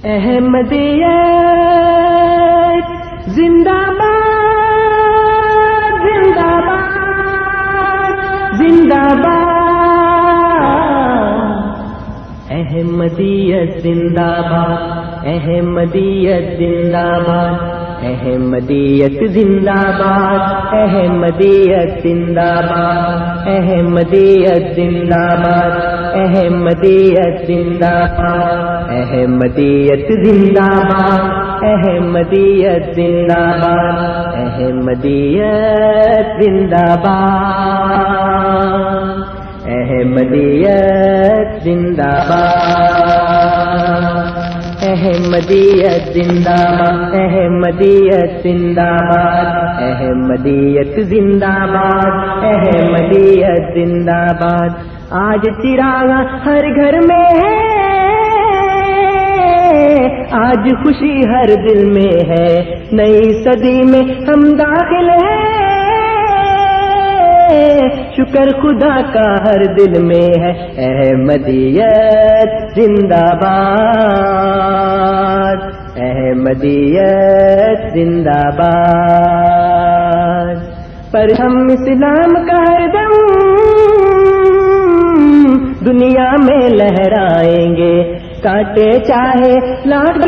احمدیت زندہ باد زندہ باد زندہ باد احمدیت زندہ باد احمدیت زندہ باد احمدیت زندہ باد احمدیت زندہ باد احمدیت زندہ باد احمدیت زندہ باد احمدیت زندہ باد احمدیت زندہ باد احمدیت زندہ باد احمدیت زندہ باد احمدیت زندہ باد احمدیت زندہ باد احمدیت زندہ باد احمدیت زندہ باد آج چراغ ہر گھر میں ہے آج خوشی ہر دل میں ہے نئی صدی میں ہم داخل ہیں شکر خدا کا ہر دل میں ہے احمدیت زندہ باد احمدیت زندہ باد پر ہم اسلام کا ہر دم دنیا میں لہرائیں گے کاٹے چاہے لاکھ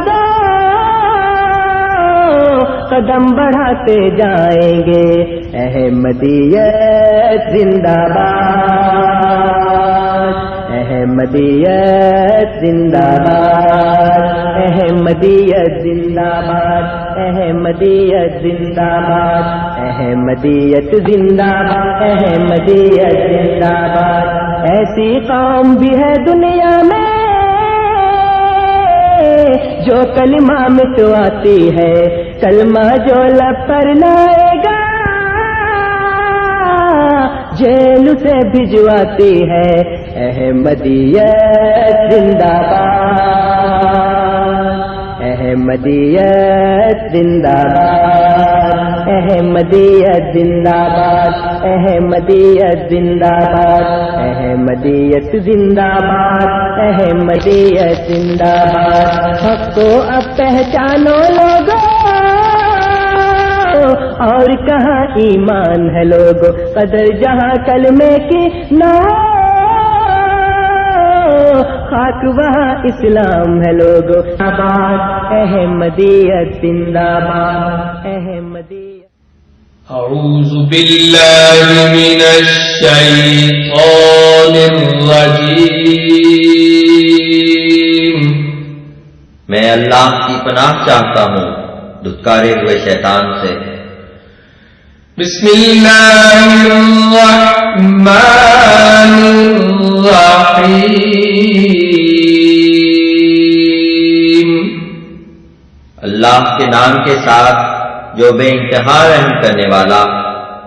قدم بڑھاتے جائیں گے احمدیت زندہ باد احمدیت زندہ باد احمدیت زندہ باد احمدیت زندہ باد احمدیت زندہ باد احمدیت زندہ باد ایسی قوم بھی ہے دنیا میں جو کلمہ مٹواتی ہے کلمہ جو لب پر لائے گا جیل سے بھجواتی ہے احمدیت زندہ باد احمدیت زندہ باد احمدیت زندہ باد احمدیت زندہ باد احمدیت زندہ باد احمدیت زندہ باد حق کو اب پہچانو لوگوں اور کہاں ایمان ہے لوگوں قدر جہاں کلمے کی نہ خاک وہاں اسلام ہے لوگوں آباد احمدیت زندہ باد احمدیت اعوذ باللہ من الشیطان الرجیم میں اللہ کی پناہ چاہتا ہوں دھتکارے ہوئے شیطان سے بسم اللہ الرحمن الرحیم اللہ کے نام کے ساتھ جو بے انتہا رحم کرنے والا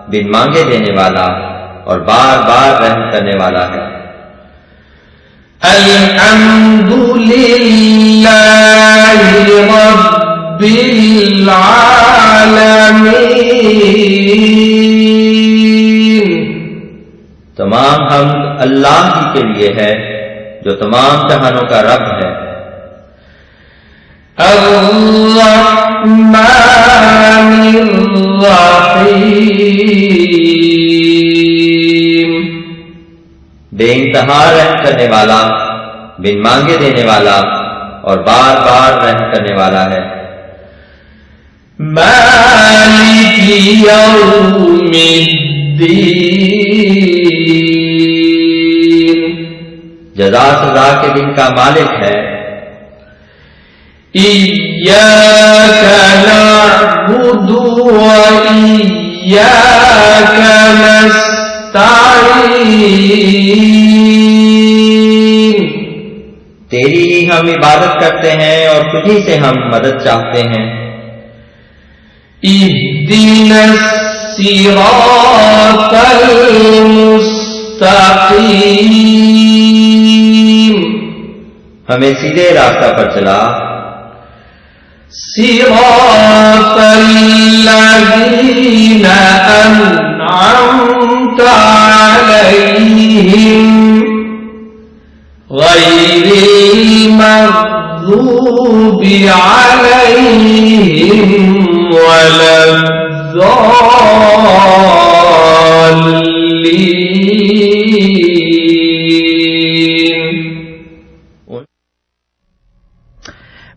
بن مانگے دینے والا اور بار بار رحم کرنے والا ہے الحمد للہ رب العالمین تمام حمد اللہ ہی کے لیے ہے جو تمام جہانوں کا رب ہے الرحمن الرحیم بے انتہا رحم کرنے والا بن مانگے دینے والا اور بار بار رحم کرنے والا ہے مالک یوم الدین جزا سزا کے دن کا مالک ہے ایاک نعبد و ایاک نستعین تیری ہی ہم عبادت کرتے ہیں اور تجھی سے ہم مدد چاہتے ہیں اہدنا الصراط المستقیم ہمیں سیدھے راستہ پر چلا صراط الذین انعمت علیہم غیر المغضوب المغضوب عليهم ولا الضالين.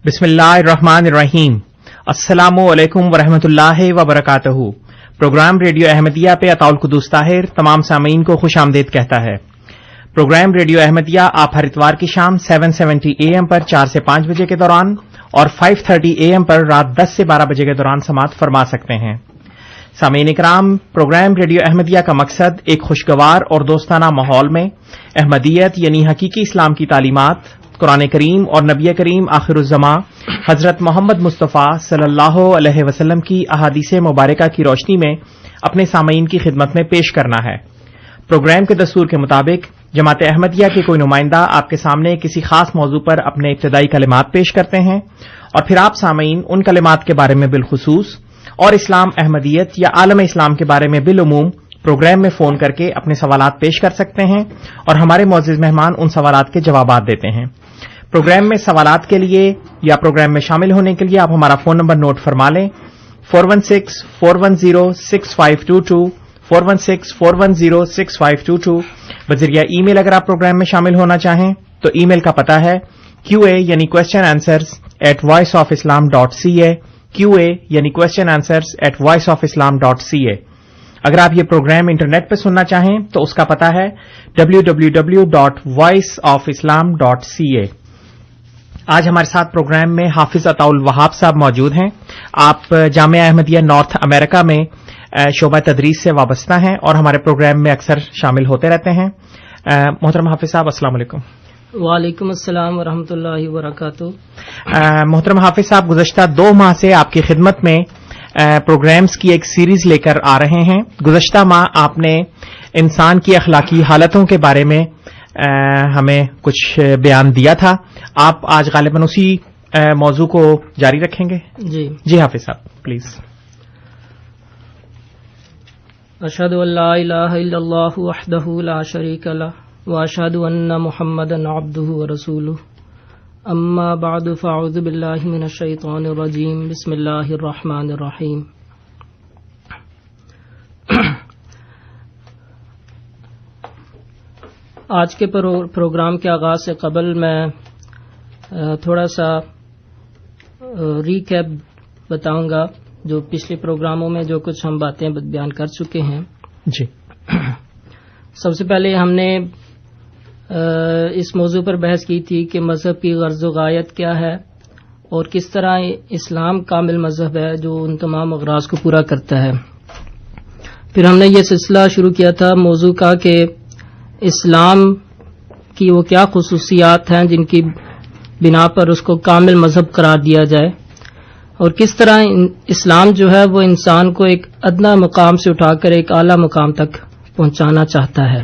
بسم اللہ الرحمن الرحیم. السلام علیکم ورحمۃ اللہ وبرکاتہ. پروگرام ریڈیو احمدیہ پہ عطا القدوس طاہر تمام سامعین کو خوش آمدید کہتا ہے. پروگرام ریڈیو احمدیہ آپ ہر اتوار کی شام 7:70 AM پر 4 سے 5 بجے کے دوران اور 5:30 AM پر رات 10 سے 12 بجے کے دوران سماعت فرما سکتے ہیں. سامعین اکرام، پروگرام ریڈیو احمدیہ کا مقصد ایک خوشگوار اور دوستانہ ماحول میں احمدیت یعنی حقیقی اسلام کی تعلیمات، قرآن کریم اور نبی کریم آخر الزماں حضرت محمد مصطفیٰ صلی اللہ علیہ وسلم کی احادیث مبارکہ کی روشنی میں اپنے سامعین کی خدمت میں پیش کرنا ہے. پروگرام کے دستور کے مطابق جماعت احمدیہ کے کوئی نمائندہ آپ کے سامنے کسی خاص موضوع پر اپنے ابتدائی کلمات پیش کرتے ہیں اور پھر آپ سامعین ان کلمات کے بارے میں بالخصوص اور اسلام، احمدیت یا عالم اسلام کے بارے میں بالعموم پروگرام میں فون کر کے اپنے سوالات پیش کر سکتے ہیں اور ہمارے معزز مہمان ان سوالات کے جوابات دیتے ہیں. پروگرام میں سوالات کے لیے یا پروگرام میں شامل ہونے کے لیے آپ ہمارا فون نمبر نوٹ فرما لیں: 416-410-6522 416-410-6522. بذریعہ ای میل اگر آپ پروگرام میں شامل ہونا چاہیں تو ای میل کا پتہ ہے QA یعنی کوسچن آنسرز @voiceofislam.ca QA یعنی کوسچن آنسرز @voiceofislam.ca. اگر آپ یہ پروگرام انٹرنیٹ پہ سننا چاہیں تو اس کا پتہ ہے www.voiceofislam.ca. آج ہمارے ساتھ پروگرام میں حافظ عطا الوہاب صاحب موجود ہیں. آپ جامعہ احمدیہ نارتھ امریکہ میں شعبہ تدریس سے وابستہ ہیں اور ہمارے پروگرام میں اکثر شامل ہوتے رہتے ہیں. محترم حافظ صاحب السلام علیکم. وعلیکم السلام ورحمۃ اللہ وبرکاتہ. محترم حافظ صاحب، گزشتہ 2 ماہ سے آپ کی خدمت میں پروگرامز کی ایک سیریز لے کر آ رہے ہیں. گزشتہ ماہ آپ نے انسان کی اخلاقی حالتوں کے بارے میں ہمیں کچھ بیان دیا تھا. آپ آج غالباً اسی موضوع کو جاری رکھیں گے؟ جی حافظ صاحب پلیز. اشہد ان لا الہ الا اللہ وحدہ لا شریک لہ واشہد ان محمدا عبدہ ورسولہ. اما بعد فاعوذ باللہ من الشیطان الرجیم. بسم اللہ الرحمن الرحیم. آج کے پروگرام کے آغاز سے قبل میں تھوڑا سا ریکیپ بتاؤں گا جو پچھلے پروگراموں میں جو کچھ ہم باتیں بیان کر چکے ہیں. جی، سب سے پہلے ہم نے اس موضوع پر بحث کی تھی کہ مذہب کی غرض و غایت کیا ہے اور کس طرح اسلام کامل مذہب ہے جو ان تمام اغراض کو پورا کرتا ہے. پھر ہم نے یہ سلسلہ شروع کیا تھا موضوع کا کہ اسلام کی وہ کیا خصوصیات ہیں جن کی بنا پر اس کو کامل مذہب قرار دیا جائے اور کس طرح اسلام جو ہے وہ انسان کو ایک ادنا مقام سے اٹھا کر ایک اعلیٰ مقام تک پہنچانا چاہتا ہے.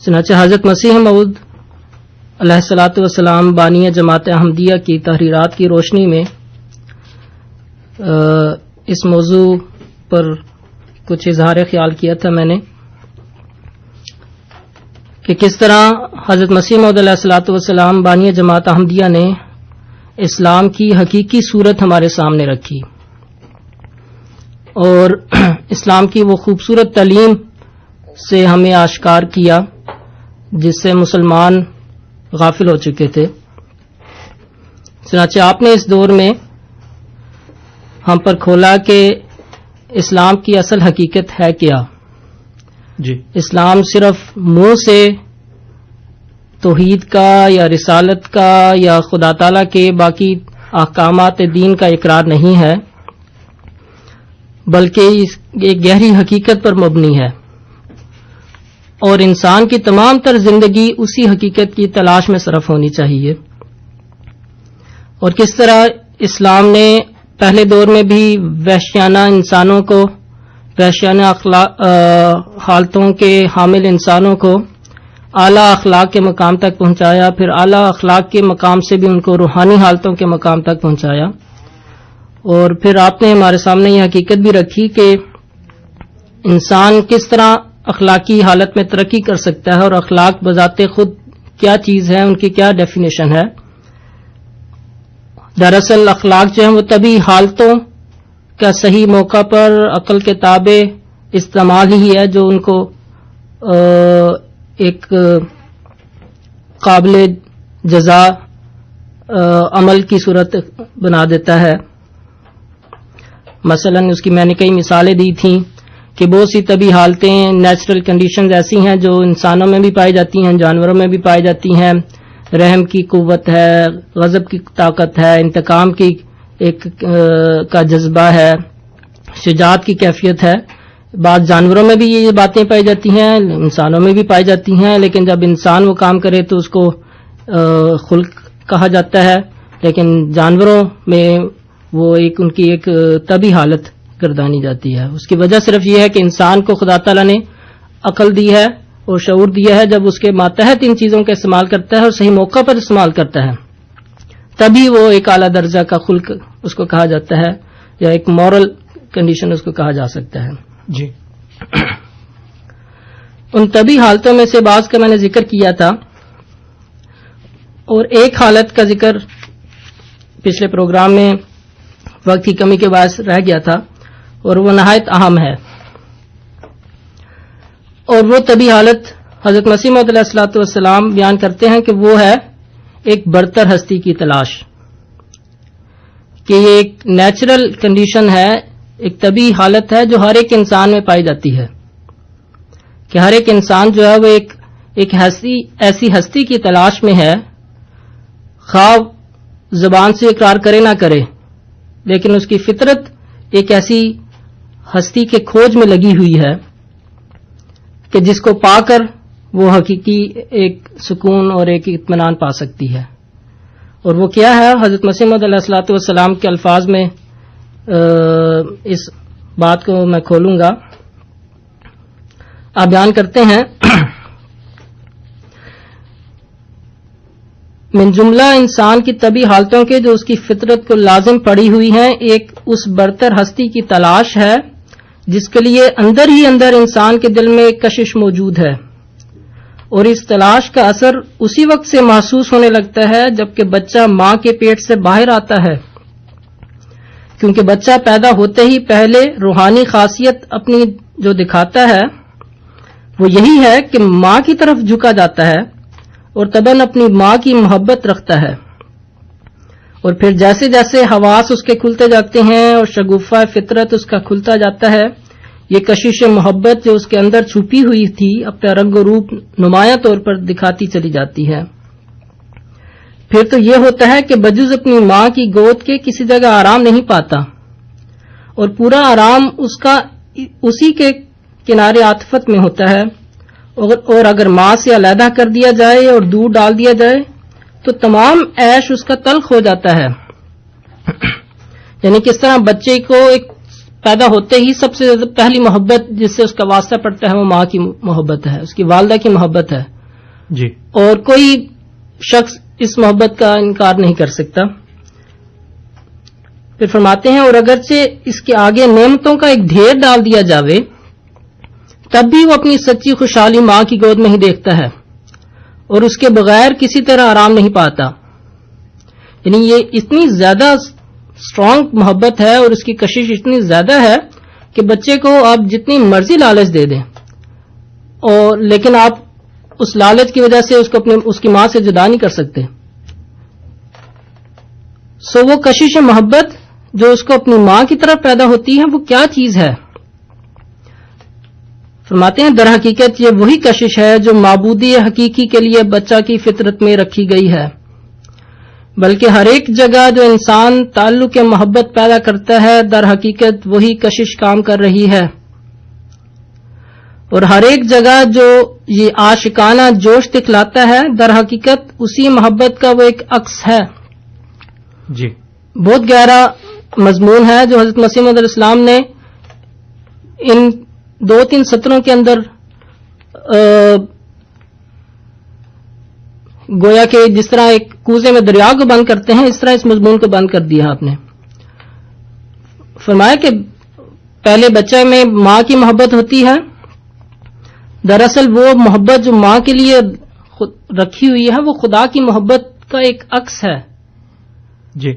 چنانچہ حضرت مسیح موعود علیہ الصلاۃ والسلام بانی جماعت احمدیہ کی تحریرات کی روشنی میں اس موضوع پر کچھ اظہار خیال کیا تھا میں نے کہ کس طرح حضرت مسیح موعود علیہ الصلاۃ والسلام بانی جماعت احمدیہ نے اسلام کی حقیقی صورت ہمارے سامنے رکھی اور اسلام کی وہ خوبصورت تعلیم سے ہمیں آشکار کیا جس سے مسلمان غافل ہو چکے تھے. چنانچہ آپ نے اس دور میں ہم پر کھولا کہ اسلام کی اصل حقیقت ہے کیا. جی، اسلام صرف منہ سے توحید کا یا رسالت کا یا خدا تعالی کے باقی احکامات دین کا اقرار نہیں ہے بلکہ ایک گہری حقیقت پر مبنی ہے اور انسان کی تمام تر زندگی اسی حقیقت کی تلاش میں صرف ہونی چاہیے. اور کس طرح اسلام نے پہلے دور میں بھی وحشیانہ انسانوں کو، وحشیانہ حالتوں کے حامل انسانوں کو اعلیٰ اخلاق کے مقام تک پہنچایا، پھر اعلیٰ اخلاق کے مقام سے بھی ان کو روحانی حالتوں کے مقام تک پہنچایا. اور پھر آپ نے ہمارے سامنے یہ حقیقت بھی رکھی کہ انسان کس طرح اخلاقی حالت میں ترقی کر سکتا ہے اور اخلاق بذات خود کیا چیز ہے، ان کی کیا ڈیفینیشن ہے. دراصل اخلاق جو ہیں وہ طبی حالتوں کا صحیح موقع پر عقل کے تابع استعمال ہی ہے جو ان کو ایک قابل جزا عمل کی صورت بنا دیتا ہے. مثلا اس کی میں نے کئی مثالیں دی تھیں کہ بہت سی طبی حالتیں، نیچرل کنڈیشنز ایسی ہیں جو انسانوں میں بھی پائی جاتی ہیں، جانوروں میں بھی پائی جاتی ہیں. رحم کی قوت ہے، غضب کی طاقت ہے، انتقام کی کا جذبہ ہے، شجاعت کی کیفیت ہے. بعض جانوروں میں بھی یہ باتیں پائی جاتی ہیں، انسانوں میں بھی پائی جاتی ہیں، لیکن جب انسان وہ کام کرے تو اس کو خلق کہا جاتا ہے، لیکن جانوروں میں وہ ان کی ایک طبی حالت گردانی جاتی ہے. اس کی وجہ صرف یہ ہے کہ انسان کو خدا تعالیٰ نے عقل دی ہے اور شعور دیا ہے. جب اس کے ماتحت ان چیزوں کا استعمال کرتا ہے اور صحیح موقع پر استعمال کرتا ہے تبھی وہ ایک اعلیٰ درجہ کا خلق اس کو کہا جاتا ہے، یا ایک مورل کنڈیشن اس کو کہا جا سکتا ہے. جی. ان طبی حالتوں میں سے بعض کا میں نے ذکر کیا تھا، اور ایک حالت کا ذکر پچھلے پروگرام میں وقت کی کمی کے باعث رہ گیا تھا، اور وہ نہایت اہم ہے. اور وہ طبی حالت حضرت مسیح موعود علیہ الصلوۃ والسلام بیان کرتے ہیں کہ وہ ہے ایک برتر ہستی کی تلاش، کہ یہ ایک نیچرل کنڈیشن ہے، ایک طبی حالت ہے جو ہر ایک انسان میں پائی جاتی ہے، کہ ہر ایک انسان جو ہے وہ ایک ایسی ہستی کی تلاش میں ہے، خواہ زبان سے اقرار کرے نہ کرے، لیکن اس کی فطرت ایک ایسی ہستی کے کھوج میں لگی ہوئی ہے کہ جس کو پا کر وہ حقیقی ایک سکون اور ایک اطمینان پا سکتی ہے. اور وہ کیا ہے؟ حضرت مسیح موعود علیہ الصلوۃ والسلام کے الفاظ میں اس بات کو میں کھولوں گا. آپ بیان کرتے ہیں، من جملہ انسان کی طبی حالتوں کے جو اس کی فطرت کو لازم پڑی ہوئی ہیں، ایک اس برتر ہستی کی تلاش ہے جس کے لیے اندر ہی اندر انسان کے دل میں ایک کشش موجود ہے، اور اس تلاش کا اثر اسی وقت سے محسوس ہونے لگتا ہے جبکہ بچہ ماں کے پیٹ سے باہر آتا ہے، کیونکہ بچہ پیدا ہوتے ہی پہلے روحانی خاصیت اپنی جو دکھاتا ہے وہ یہی ہے کہ ماں کی طرف جھکا جاتا ہے اور تباً اپنی ماں کی محبت رکھتا ہے. اور پھر جیسے جیسے حواس اس کے کھلتے جاتے ہیں اور شگوفہ فطرت اس کا کھلتا جاتا ہے، یہ کشش محبت جو اس کے اندر چھپی ہوئی تھی اپنا رنگ و روپ نمایاں طور پر دکھاتی چلی جاتی ہے. پھر تو یہ ہوتا ہے کہ بجز اپنی ماں کی گود کے کسی جگہ آرام نہیں پاتا، اور پورا آرام اس کا اسی کے کنارے عاطفت میں ہوتا ہے. اور اگر ماں سے علیحدہ کر دیا جائے اور دور ڈال دیا جائے تو تمام عیش اس کا تلخ ہو جاتا ہے. یعنی کس طرح بچے کو ایک پیدا ہوتے ہی سب سے پہلی محبت جس سے اس کا واسطہ پڑتا ہے وہ ماں کی محبت ہے، اس کی والدہ کی محبت ہے. جی. اور کوئی شخص اس محبت کا انکار نہیں کر سکتا. پھر فرماتے ہیں، اور اگرچہ اس کے آگے نعمتوں کا ایک ڈھیر ڈال دیا جاوے تب بھی وہ اپنی سچی خوشحالی ماں کی گود میں ہی دیکھتا ہے اور اس کے بغیر کسی طرح آرام نہیں پاتا. یعنی یہ اتنی زیادہ اسٹرانگ محبت ہے اور اس کی کشش اتنی زیادہ ہے کہ بچے کو آپ جتنی مرضی لالچ دے دیں، اور لیکن آپ اس لالچ کی وجہ سے اس کی ماں سے جدا نہیں کر سکتے. وہ کشش محبت جو اس کو اپنی ماں کی طرف پیدا ہوتی ہے وہ کیا چیز ہے؟ فرماتے ہیں، در حقیقت یہ وہی کشش ہے جو معبودی حقیقی کے لیے بچہ کی فطرت میں رکھی گئی ہے، بلکہ ہر ایک جگہ جو انسان تعلق محبت پیدا کرتا ہے در حقیقت وہی کشش کام کر رہی ہے. اور ہر ایک جگہ جو یہ عاشقانہ جوش دکھلاتا ہے در حقیقت اسی محبت کا وہ ایک عکس ہے. جی. بہت گہرا مضمون ہے جو حضرت مسیح موعود علیہ السلام نے ان 2-3 سطروں کے اندر گویا کہ جس طرح ایک کوزے میں دریا کو بند کرتے ہیں اس طرح اس مضمون کو بند کر دیا آپ نے. فرمایا کہ پہلے بچہ میں ماں کی محبت ہوتی ہے. دراصل وہ محبت جو ماں کے لیے رکھی ہوئی ہے وہ خدا کی محبت کا ایک عکس ہے. جی.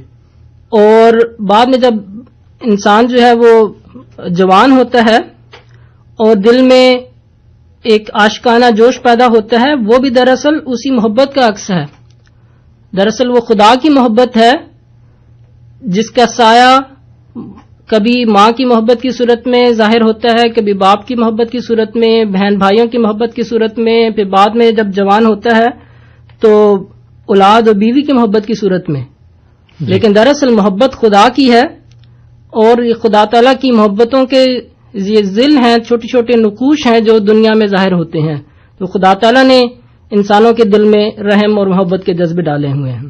اور بعد میں جب انسان جو ہے وہ جوان ہوتا ہے اور دل میں ایک عاشقانہ جوش پیدا ہوتا ہے، وہ بھی دراصل اسی محبت کا عکس ہے. دراصل وہ خدا کی محبت ہے جس کا سایہ کبھی ماں کی محبت کی صورت میں ظاہر ہوتا ہے، کبھی باپ کی محبت کی صورت میں، بہن بھائیوں کی محبت کی صورت میں، پھر بعد میں جب جوان ہوتا ہے تو اولاد اور بیوی کی محبت کی صورت میں. لیکن دراصل محبت خدا کی ہے، اور یہ خدا تعالیٰ کی محبتوں کے یہ ذل ہیں، چھوٹے چھوٹے نقوش ہیں جو دنیا میں ظاہر ہوتے ہیں. تو خدا تعالیٰ نے انسانوں کے دل میں رحم اور محبت کے جذبے ڈالے ہوئے ہیں.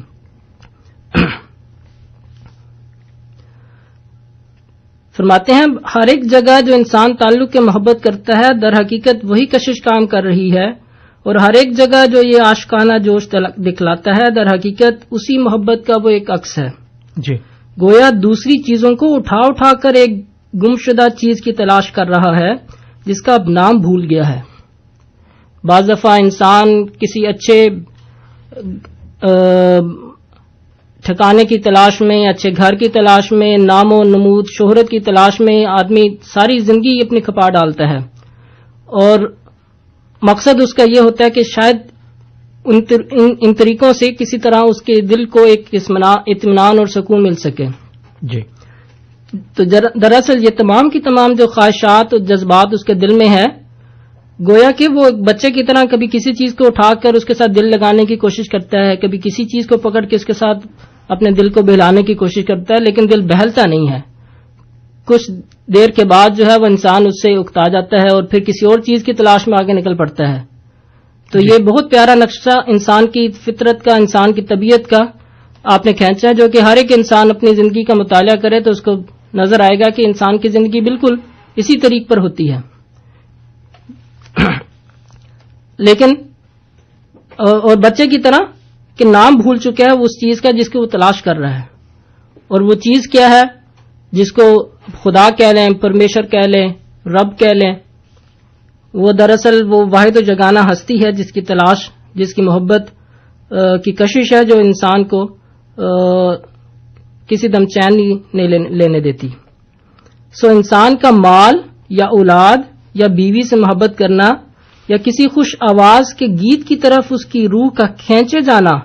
فرماتے ہیں ہر ایک جگہ جو انسان تعلق کے محبت کرتا ہے در حقیقت وہی کشش کام کر رہی ہے، اور ہر ایک جگہ جو یہ عاشقانہ جوش دکھلاتا ہے در حقیقت اسی محبت کا وہ ایک عکس ہے. جی. گویا دوسری چیزوں کو اٹھا اٹھا کر ایک گمشدہ چیز کی تلاش کر رہا ہے جس کا اب نام بھول گیا ہے. بعض دفعہ انسان کسی اچھے ٹھکانے کی تلاش میں، اچھے گھر کی تلاش میں، نام و نمود شہرت کی تلاش میں آدمی ساری زندگی اپنی کھپا ڈالتا ہے، اور مقصد اس کا یہ ہوتا ہے کہ شاید ان طریقوں سے کسی طرح اس کے دل کو ایک اطمینان اور سکون مل سکے. جی. تو دراصل یہ تمام کی تمام جو خواہشات اور جذبات اس کے دل میں ہے، گویا کہ وہ ایک بچے کی طرح کبھی کسی چیز کو اٹھا کر اس کے ساتھ دل لگانے کی کوشش کرتا ہے، کبھی کسی چیز کو پکڑ کے اس کے ساتھ اپنے دل کو بہلانے کی کوشش کرتا ہے، لیکن دل بہلتا نہیں ہے. کچھ دیر کے بعد جو ہے وہ انسان اس سے اکتا جاتا ہے اور پھر کسی اور چیز کی تلاش میں آگے نکل پڑتا ہے. تو یہ بہت پیارا نقشہ انسان کی فطرت کا، انسان کی طبیعت کا آپ نے کھینچا، جو کہ ہر ایک انسان اپنی زندگی کا مطالعہ کرے تو اس کو نظر آئے گا کہ انسان کی زندگی بالکل اسی طریق پر ہوتی ہے. لیکن اور بچے کی طرح کہ نام بھول چکا ہے اس چیز کا جس کو وہ تلاش کر رہا ہے، اور وہ چیز کیا ہے جس کو خدا کہہ لیں، پرمیشر کہہ لیں، رب کہہ لیں. وہ دراصل وہ واحد و جگانہ ہستی ہے جس کی تلاش، جس کی محبت کی کشش ہے، جو انسان کو کسی دم چین نہیں لینے دیتی. سو انسان کا مال یا اولاد یا بیوی سے محبت کرنا یا کسی خوش آواز کے گیت کی طرف اس کی روح کا کھینچے جانا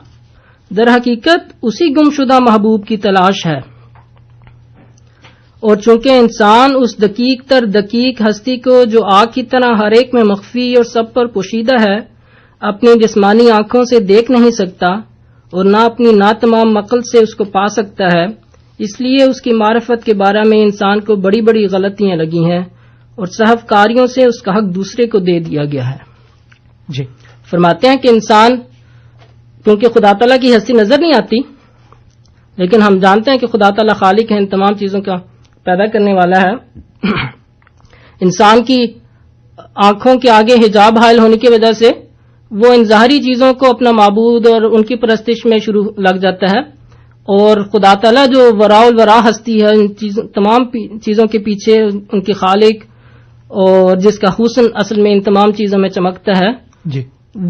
در حقیقت اسی گمشدہ محبوب کی تلاش ہے. اور چونکہ انسان اس دقیق تر دقیق ہستی کو جو آگ کی طرح ہر ایک میں مخفی اور سب پر پوشیدہ ہے اپنی جسمانی آنکھوں سے دیکھ نہیں سکتا اور نہ اپنی ناتمام عقل سے اس کو پا سکتا ہے، اس لیے اس کی معرفت کے بارے میں انسان کو بڑی بڑی غلطیاں لگی ہیں اور صحف کاریوں سے اس کا حق دوسرے کو دے دیا گیا ہے. جی. فرماتے ہیں کہ انسان کیونکہ خدا تعالیٰ کی ہستی نظر نہیں آتی، لیکن ہم جانتے ہیں کہ خدا تعالیٰ خالق ہے، ان تمام چیزوں کا پیدا کرنے والا ہے. انسان کی آنکھوں کے آگے حجاب حائل ہونے کی وجہ سے وہ ان ظاہری چیزوں کو اپنا معبود اور ان کی پرستش میں شروع لگ جاتا ہے، اور خدا تعالیٰ جو وراء الورا ہستی ہے، ان تمام چیزوں کے پیچھے ان کی خالق اور جس کا حسن اصل میں ان تمام چیزوں میں چمکتا ہے، جی.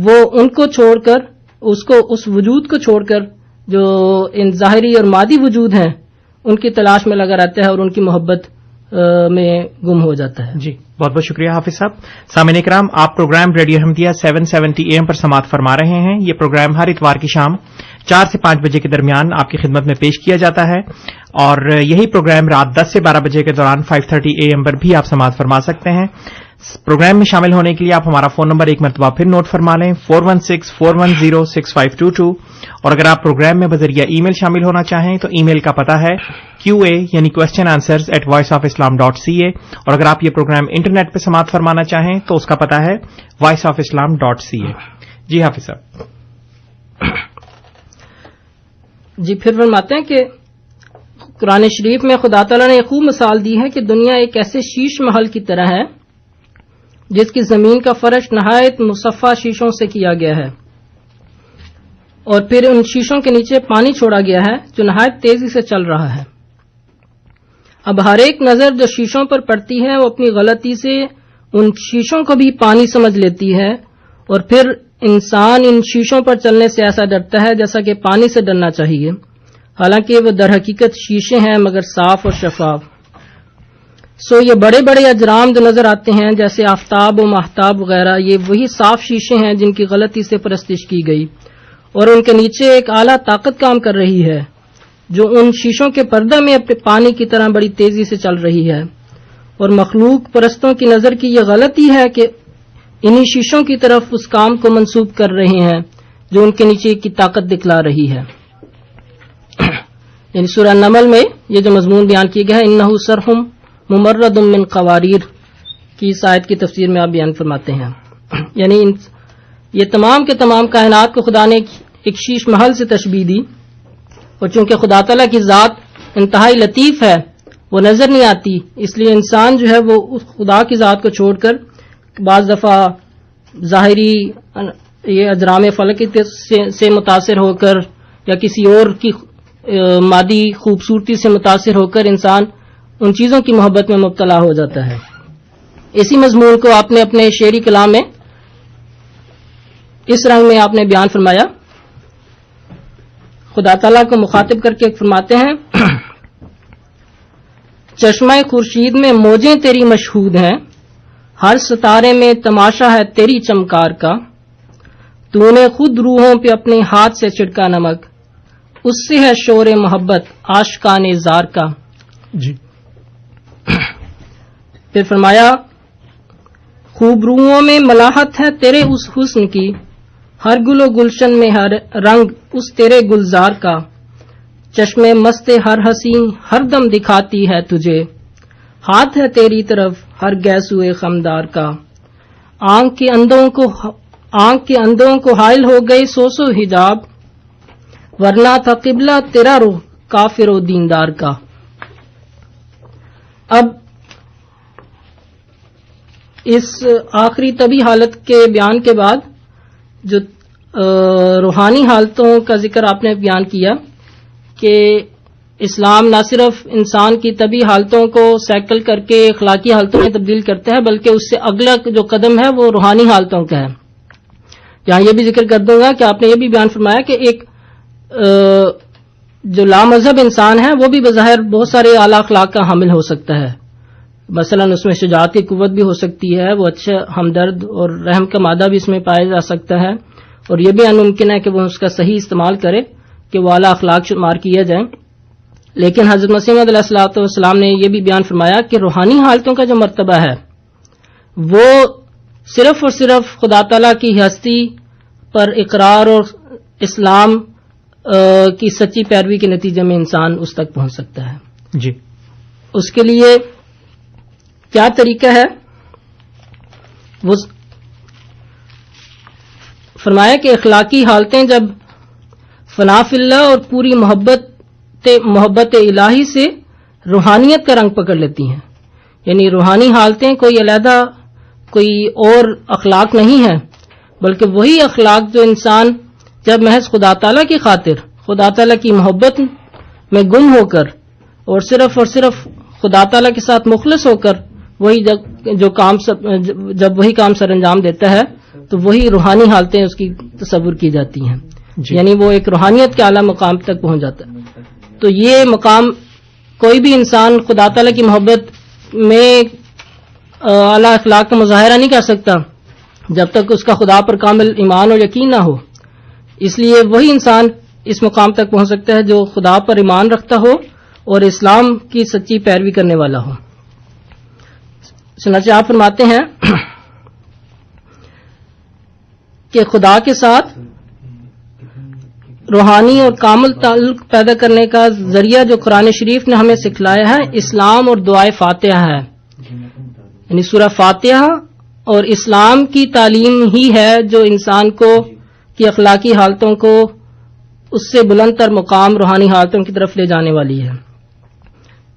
وہ ان کو چھوڑ کر اس وجود کو چھوڑ کر جو ان ظاہری اور مادی وجود ہیں ان کی تلاش میں لگا رہتا ہے اور ان کی محبت میں گم ہو جاتا ہے. جی. بہت بہت شکریہ حافظ صاحب. سامعین کرام، آپ پروگرام ریڈیو احمدیہ 770 AM پر سماعت فرما رہے ہیں. یہ پروگرام ہر اتوار کی شام 4 سے 5 بجے کے درمیان آپ کی خدمت میں پیش کیا جاتا ہے، اور یہی پروگرام رات 10 سے 12 بجے کے دوران 5:30 AM پر بھی آپ سماعت فرما سکتے ہیں. پروگرام میں شامل ہونے کے لیے آپ ہمارا فون نمبر ایک مرتبہ پھر نوٹ فرما لیں، 4164106522. اور اگر آپ پروگرام میں بذریعہ ای میل شامل ہونا چاہیں تو ای میل کا پتہ ہے QA یعنی question answers @voiceofislam.ca. اور اگر آپ یہ پروگرام انٹرنیٹ پہ سماعت فرمانا چاہیں تو اس کا پتہ ہے voiceofislam.ca. جی حافظ صاحب. جی پھر فرماتے ہیں کہ قرآن شریف میں خدا تعالیٰ نے ایک خوب مثال دی ہے کہ دنیا ایک ایسے شیش محل کی طرح ہے جس کی زمین کا فرش نہایت مصفہ شیشوں سے کیا گیا ہے، اور پھر ان شیشوں کے نیچے پانی چھوڑا گیا ہے جو نہایت تیزی سے چل رہا ہے. اب ہر ایک نظر جو شیشوں پر پڑتی ہے وہ اپنی غلطی سے ان شیشوں کو بھی پانی سمجھ لیتی ہے، اور پھر انسان ان شیشوں پر چلنے سے ایسا ڈرتا ہے جیسا کہ پانی سے ڈرنا چاہیے، حالانکہ وہ در حقیقت شیشے ہیں مگر صاف اور شفاف۔ سو یہ بڑے بڑے اجرام جو نظر آتے ہیں جیسے آفتاب و ماہتاب وغیرہ، یہ وہی صاف شیشے ہیں جن کی غلطی سے پرستش کی گئی، اور ان کے نیچے ایک اعلیٰ طاقت کام کر رہی ہے جو ان شیشوں کے پردہ میں اپنے پانی کی طرح بڑی تیزی سے چل رہی ہے، اور مخلوق پرستوں کی نظر کی یہ غلطی ہے کہ انہی شیشوں کی طرف اس کام کو منسوب کر رہے ہیں جو ان کے نیچے کی طاقت دکھلا رہی ہے۔ یعنی سورہ نمل میں یہ جو مضمون بیان کیا گیا ہے، انہو سرہم ممرد من قواریر کی اس آیت کی تفسیر میں آپ بیان فرماتے ہیں، یعنی یہ تمام کے تمام کائنات کو خدا نے ایک شیش محل سے تشبیہ دی، اور چونکہ خدا تعالیٰ کی ذات انتہائی لطیف ہے، وہ نظر نہیں آتی، اس لیے انسان جو ہے وہ اس خدا کی ذات کو چھوڑ کر بعض دفعہ ظاہری یہ اجرام فلک سے متاثر ہو کر یا کسی اور کی مادی خوبصورتی سے متاثر ہو کر انسان ان چیزوں کی محبت میں مبتلا ہو جاتا ہے۔ اسی مضمون کو آپ نے اپنے شعری کلام میں اس رنگ میں آپ نے بیان فرمایا، خدا تعالیٰ کو مخاطب کر کے فرماتے ہیں، چشمہ خورشید میں موجیں تیری مشہود ہیں، ہر ستارے میں تماشا ہے تیری چمکار کا، تو نے خود روحوں پہ اپنے ہاتھ سے چھڑکا نمک، اس سے ہے شور محبت عاشقان زار کا۔ جی پھر فرمایا، خوب روحوں میں ملاحت ہے تیرے اس حسن کی، ہر گل و گلشن میں ہر رنگ اس تیرے گلزار کا، چشمے مست ہر حسین ہر دم دکھاتی ہے تجھے، ہاتھ ہے تیری طرف ہر گیسوئے خمدار کا، آنکھ کے اندھوں کو حائل ہو گئی سوسو حجاب، ورنہ تھا قبلہ تیرا رخ کافر و دیندار کا۔ اب اس آخری طبی حالت کے بیان کے بعد جو روحانی حالتوں کا ذکر آپ نے بیان کیا کہ اسلام نہ صرف انسان کی طبی حالتوں کو سیکل کر کے اخلاقی حالتوں میں تبدیل کرتا ہے بلکہ اس سے اگلا جو قدم ہے وہ روحانی حالتوں کا ہے۔ یہاں یہ بھی ذکر کر دوں گا کہ آپ نے یہ بھی بیان فرمایا کہ ایک جو لامذہب انسان ہے وہ بھی بظاہر بہت سارے اعلیٰ اخلاق کا حامل ہو سکتا ہے، مثلا اس میں شجاعت کی قوت بھی ہو سکتی ہے، وہ اچھا ہمدرد اور رحم کا مادہ بھی اس میں پایا جا سکتا ہے، اور یہ بھی ناممکن ہے کہ وہ اس کا صحیح استعمال کرے کہ وہ اعلیٰ اخلاق شمار کیا جائیں۔ لیکن حضرت مسیح موعود علیہ الصلوۃ والسلام نے یہ بھی بیان فرمایا کہ روحانی حالتوں کا جو مرتبہ ہے وہ صرف اور صرف خدا تعالیٰ کی ہستی پر اقرار اور اسلام کی سچی پیروی کے نتیجے میں انسان اس تک پہنچ سکتا ہے۔ جی اس کے لیے کیا طریقہ ہے؟ وہ فرمایا کہ اخلاقی حالتیں جب فنا فی اللہ اور پوری محبت الہی سے روحانیت کا رنگ پکڑ لیتی ہیں، یعنی روحانی حالتیں کوئی علیحدہ کوئی اور اخلاق نہیں ہے بلکہ وہی اخلاق جو انسان جب محض خدا تعالیٰ کی خاطر خدا تعالیٰ کی محبت میں گم ہو کر اور صرف خدا تعالیٰ کے ساتھ مخلص ہو کر وہی جب وہی کام سر انجام دیتا ہے تو وہی روحانی حالتیں اس کی تصور کی جاتی ہیں، یعنی وہ ایک روحانیت کے اعلیٰ مقام تک پہنچ جاتا ہے۔ تو یہ مقام کوئی بھی انسان خدا تعالیٰ کی محبت میں اعلیٰ اخلاق کا مظاہرہ نہیں کر سکتا جب تک اس کا خدا پر کامل ایمان اور یقین نہ ہو، اس لیے وہی انسان اس مقام تک پہنچ سکتا ہے جو خدا پر ایمان رکھتا ہو اور اسلام کی سچی پیروی کرنے والا ہو۔ چنانچہ آپ فرماتے ہیں کہ خدا کے ساتھ روحانی اور کامل تعلق پیدا کرنے کا ذریعہ جو قرآن شریف نے ہمیں سکھلایا ہے اسلام اور دعائے فاتحہ ہے، یعنی سورہ فاتحہ اور اسلام کی تعلیم ہی ہے جو انسان کو کی اخلاقی حالتوں کو اس سے بلند تر مقام روحانی حالتوں کی طرف لے جانے والی ہے۔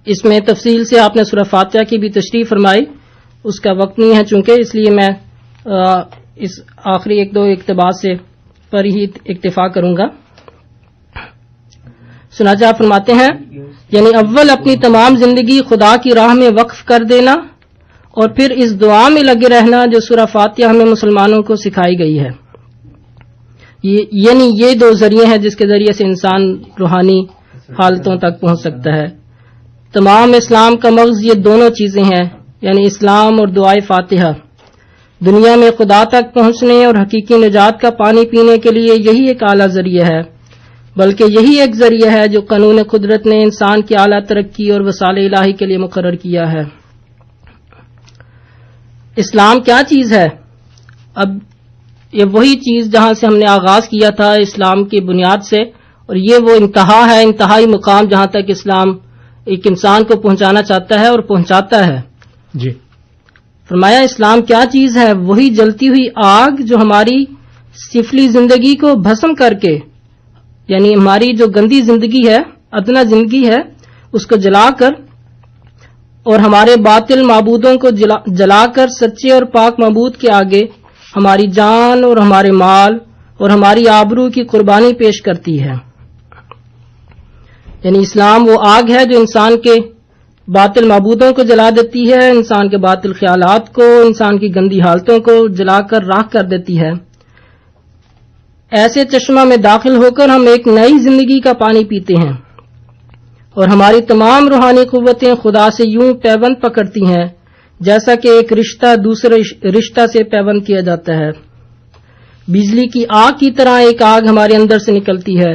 اس میں تفصیل سے آپ نے سورہ فاتحہ کی بھی تشریح فرمائی، اس کا وقت نہیں ہے چونکہ، اس لیے میں اس آخری ایک دو اقتباس سے پر ہی اکتفا کروں گا۔ چنانچہ آپ فرماتے ہیں یعنی اول اپنی تمام زندگی خدا کی راہ میں وقف کر دینا اور پھر اس دعا میں لگے رہنا جو سورہ فاتحہ ہمیں مسلمانوں کو سکھائی گئی ہے۔ یعنی یہ دو ذریعے ہیں جس کے ذریعے سے انسان روحانی حالتوں تک پہنچ سکتا ہے. تمام اسلام کا مغز یہ دونوں چیزیں ہیں، یعنی اسلام اور دعائے فاتحہ. دنیا میں خدا تک پہنچنے اور حقیقی نجات کا پانی پینے کے لیے یہی ایک اعلیٰ ذریعہ ہے، بلکہ یہی ایک ذریعہ ہے جو قانون قدرت نے انسان کی اعلیٰ ترقی اور وسائل الہی کے لیے مقرر کیا ہے. اسلام کیا چیز ہے؟ اب یہ وہی چیز جہاں سے ہم نے آغاز کیا تھا اسلام کی بنیاد سے، اور یہ وہ انتہا ہے، انتہائی مقام جہاں تک اسلام ایک انسان کو پہنچانا چاہتا ہے اور پہنچاتا ہے. جی فرمایا اسلام کیا چیز ہے؟ وہی جلتی ہوئی آگ جو ہماری سفلی زندگی کو بھسم کر کے، یعنی ہماری جو گندی زندگی ہے، ادنا زندگی ہے، اس کو جلا کر اور ہمارے باطل معبودوں کو جلا کر سچے اور پاک معبود کے آگے ہماری جان اور ہمارے مال اور ہماری آبرو کی قربانی پیش کرتی ہے. یعنی اسلام وہ آگ ہے جو انسان کے باطل معبودوں کو جلا دیتی ہے، انسان کے باطل خیالات کو، انسان کی گندی حالتوں کو جلا کر راکھ کر دیتی ہے. ایسے چشمہ میں داخل ہو کر ہم ایک نئی زندگی کا پانی پیتے ہیں اور ہماری تمام روحانی قوتیں خدا سے یوں پیوند پکڑتی ہیں جیسا کہ ایک رشتہ دوسرے رشتہ سے پیوند کیا جاتا ہے. بجلی کی آگ کی طرح ایک آگ ہمارے اندر سے نکلتی ہے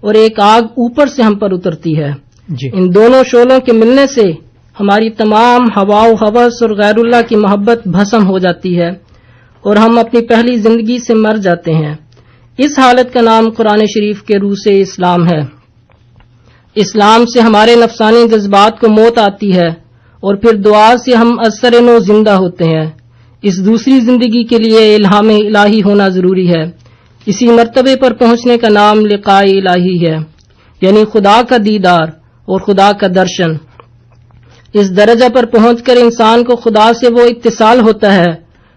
اور ایک آگ اوپر سے ہم پر اترتی ہے. جی ان دونوں شعلوں کے ملنے سے ہماری تمام ہوا و ہوس اور غیر اللہ کی محبت بھسم ہو جاتی ہے اور ہم اپنی پہلی زندگی سے مر جاتے ہیں. اس حالت کا نام قرآن شریف کے روح سے اسلام ہے. اسلام سے ہمارے نفسانی جذبات کو موت آتی ہے اور پھر دعا سے ہم اثر نو زندہ ہوتے ہیں. اس دوسری زندگی کے لیے الہام الہی ہونا ضروری ہے. اسی مرتبے پر پہنچنے کا نام لقاء الہی ہے، یعنی خدا کا دیدار اور خدا کا درشن. اس درجہ پر پہنچ کر انسان کو خدا سے وہ اتصال ہوتا ہے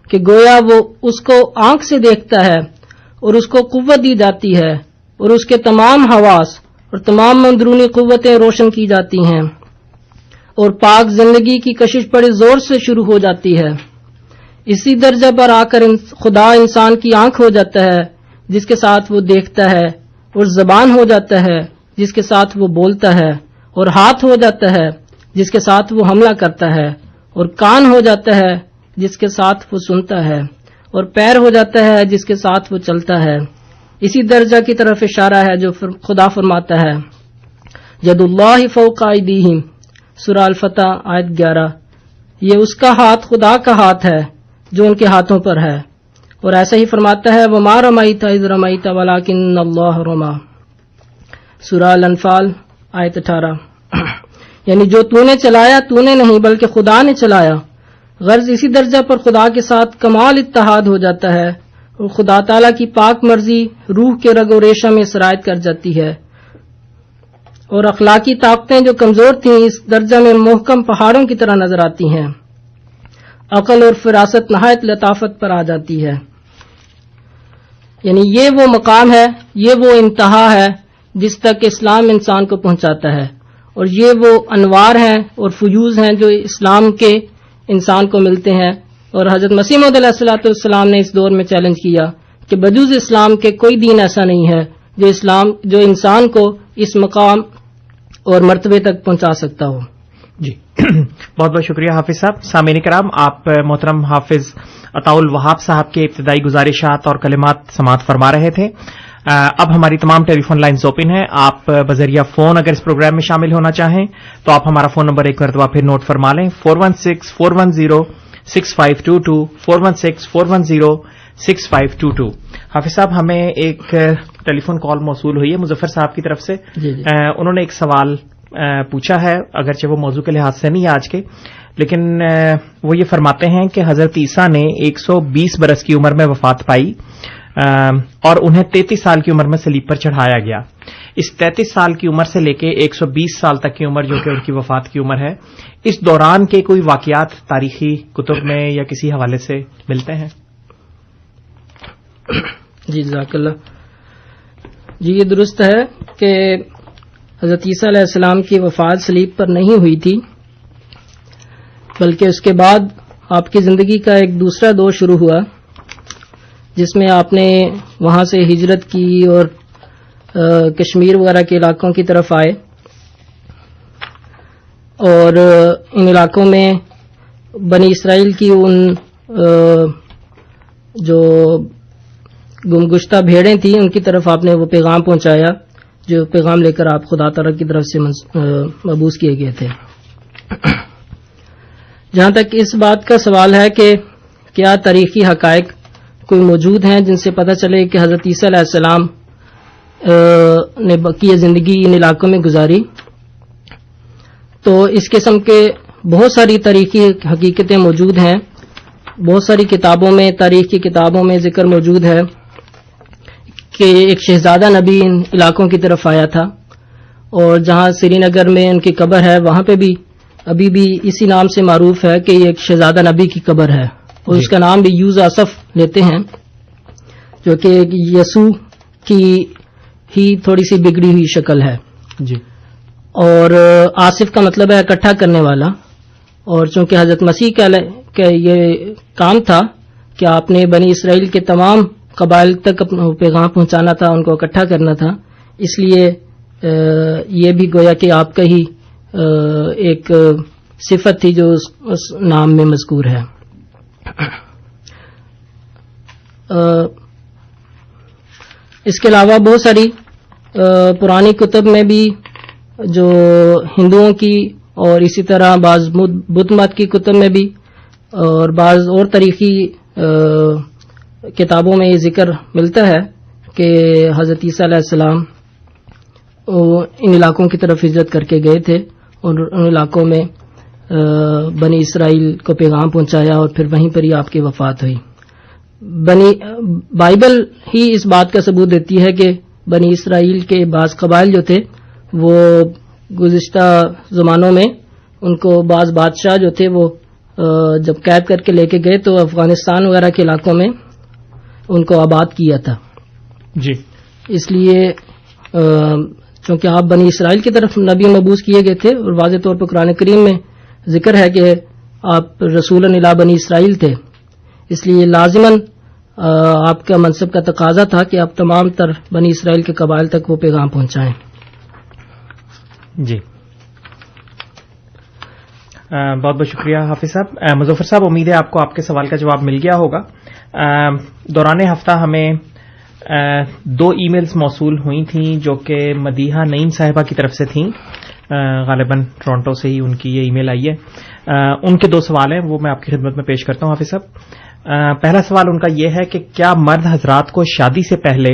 کہ گویا وہ اس کو آنکھ سے دیکھتا ہے اور اس کو قوت دی جاتی ہے اور اس کے تمام حواس اور تمام اندرونی قوتیں روشن کی جاتی ہیں اور پاک زندگی کی کشش بڑے زور سے شروع ہو جاتی ہے. اسی درجہ پر آ کر خدا انسان کی آنکھ ہو جاتا ہے جس کے ساتھ وہ دیکھتا ہے، اور زبان ہو جاتا ہے جس کے ساتھ وہ بولتا ہے، اور ہاتھ ہو جاتا ہے جس کے ساتھ وہ حملہ کرتا ہے، اور کان ہو جاتا ہے جس کے ساتھ وہ سنتا ہے، اور پیر ہو جاتا ہے جس کے ساتھ وہ چلتا ہے. اسی درجہ کی طرف اشارہ ہے جو خدا فرماتا ہے ید اللہ فوق ایدیہم، سورہ الفتح آیت 11. یہ اس کا ہاتھ خدا کا ہاتھ ہے جو ان کے ہاتھوں پر ہے. اور ایسا ہی فرماتا ہے وما رمیت اذ رمیت ولکن اللہ رمی، سورہ الانفال آیت 18. یعنی جو تو نے چلایا تو نے نہیں بلکہ خدا نے چلایا. غرض اسی درجہ پر خدا کے ساتھ کمال اتحاد ہو جاتا ہے اور خدا تعالی کی پاک مرضی روح کے رگ و ریشہ میں سرایت کر جاتی ہے، اور اخلاقی طاقتیں جو کمزور تھیں اس درجہ میں محکم پہاڑوں کی طرح نظر آتی ہیں. عقل اور فراست نہایت لطافت پر آ جاتی ہے. یعنی یہ وہ مقام ہے، یہ وہ انتہا ہے جس تک اسلام انسان کو پہنچاتا ہے، اور یہ وہ انوار ہیں اور فیوز ہیں جو اسلام کے انسان کو ملتے ہیں. اور حضرت مسیح موعود علیہ الصلوۃ والسلام نے اس دور میں چیلنج کیا کہ بجوز اسلام کے کوئی دین ایسا نہیں ہے جو انسان کو اس مقام اور مرتبے تک پہنچا سکتا ہو. جی بہت بہت شکریہ حافظ صاحب. سامعین کرام، آپ محترم حافظ عطاء الوہاب صاحب کے ابتدائی گزارشات اور کلمات سماعت فرما رہے تھے. اب ہماری تمام ٹیلی فون لائنز اوپن ہیں. آپ بذریعہ فون اگر اس پروگرام میں شامل ہونا چاہیں تو آپ ہمارا فون نمبر ایک مرتبہ پھر نوٹ فرما لیں، 416-410-6522 416-410-6522. حافظ صاحب، ہمیں ایک ٹیلی فون کال موصول ہوئی ہے مظفر صاحب کی طرف سے. انہوں نے ایک سوال پوچھا ہے، اگرچہ وہ موضوع کے لحاظ سے نہیں ہے آج کے، لیکن وہ یہ فرماتے ہیں کہ حضرت عیسیٰ نے 120 برس کی عمر میں وفات پائی اور انہیں 33 سال کی عمر میں صلیب پر چڑھایا گیا. اس 33 سال کی عمر سے لے کے 120 سال تک کی عمر جو کہ ان کی وفات کی عمر ہے، اس دوران کے کوئی واقعات تاریخی کتب میں یا کسی حوالے سے ملتے ہیں؟ جی جزاک اللہ. جی یہ درست ہے کہ حضرت عیسیٰ علیہ السلام کی وفات صلیب پر نہیں ہوئی تھی، بلکہ اس کے بعد آپ کی زندگی کا ایک دوسرا دور شروع ہوا جس میں آپ نے وہاں سے ہجرت کی اور کشمیر وغیرہ کے علاقوں کی طرف آئے، اور ان علاقوں میں بنی اسرائیل کی ان جو گمگشتہ بھیڑیں تھیں ان کی طرف آپ نے وہ پیغام پہنچایا جو پیغام لے کر آپ خدا تعالیٰ کی طرف سے مبعوث کیے گئے تھے۔ جہاں تک اس بات کا سوال ہے کہ کیا تاریخی حقائق کوئی موجود ہیں جن سے پتہ چلے کہ حضرت عیسیٰ علیہ السلام نے بقیہ زندگی ان علاقوں میں گزاری، تو اس قسم کے بہت ساری تاریخی حقیقتیں موجود ہیں۔ بہت ساری کتابوں میں، تاریخ کی کتابوں میں ذکر موجود ہے کہ ایک شہزادہ نبی ان علاقوں کی طرف آیا تھا، اور جہاں سری نگر میں ان کی قبر ہے وہاں پہ بھی ابھی بھی اسی نام سے معروف ہے کہ یہ ایک شہزادہ نبی کی قبر ہے، اور اس کا نام بھی یوزاسف لیتے ہیں، جو کہ یسوع کی ہی تھوڑی سی بگڑی ہوئی شکل ہے جی۔ اور آصف کا مطلب ہے اکٹھا کرنے والا، اور چونکہ حضرت مسیح کا یہ کام تھا کہ آپ نے بنی اسرائیل کے تمام قبائل تک اپنا پیغام پہنچانا تھا، ان کو اکٹھا کرنا تھا، اس لیے یہ بھی گویا کہ آپ کا ہی ایک صفت تھی جو اس نام میں مذکور ہے۔ اس کے علاوہ بہت ساری پرانی کتب میں بھی جو ہندوؤں کی اور اسی طرح بعض بدھ مت کی کتب میں بھی اور بعض اور تاریخی کتابوں میں یہ ذکر ملتا ہے کہ حضرت عیسیٰ علیہ السلام ان علاقوں کی طرف ہجرت کر کے گئے تھے اور ان علاقوں میں بنی اسرائیل کو پیغام پہنچایا، اور پھر وہیں پر ہی آپ کی وفات ہوئی۔ بائبل ہی اس بات کا ثبوت دیتی ہے کہ بنی اسرائیل کے بعض قبائل جو تھے وہ گزشتہ زمانوں میں ان کو بعض بادشاہ جو تھے وہ جب قید کر کے لے کے گئے تو افغانستان وغیرہ کے علاقوں میں ان کو آباد کیا تھا جی۔ اس لیے چونکہ آپ بنی اسرائیل کی طرف نبی مبعوث کیے گئے تھے، اور واضح طور پر قرآن کریم میں ذکر ہے کہ آپ رسول الی بنی اسرائیل تھے، اس لیے لازماً آپ کا منصب کا تقاضا تھا کہ آپ تمام تر بنی اسرائیل کے قبائل تک وہ پیغام پہنچائیں۔ جی، بہت بہت شکریہ حافظ صاحب۔ مظفر صاحب، امید ہے آپ کو آپ کے سوال کا جواب مل گیا ہوگا۔ دوران ہفتہ ہمیں 2 ای میلز موصول ہوئی تھیں جو کہ مدیحہ نعیم صاحبہ کی طرف سے تھیں، غالباً ٹورانٹو سے ہی ان کی یہ ای میل آئی ہے۔ ان کے 2 سوال ہیں، وہ میں آپ کی خدمت میں پیش کرتا ہوں حافظ صاحب۔ پہلا سوال ان کا یہ ہے کہ کیا مرد حضرات کو شادی سے پہلے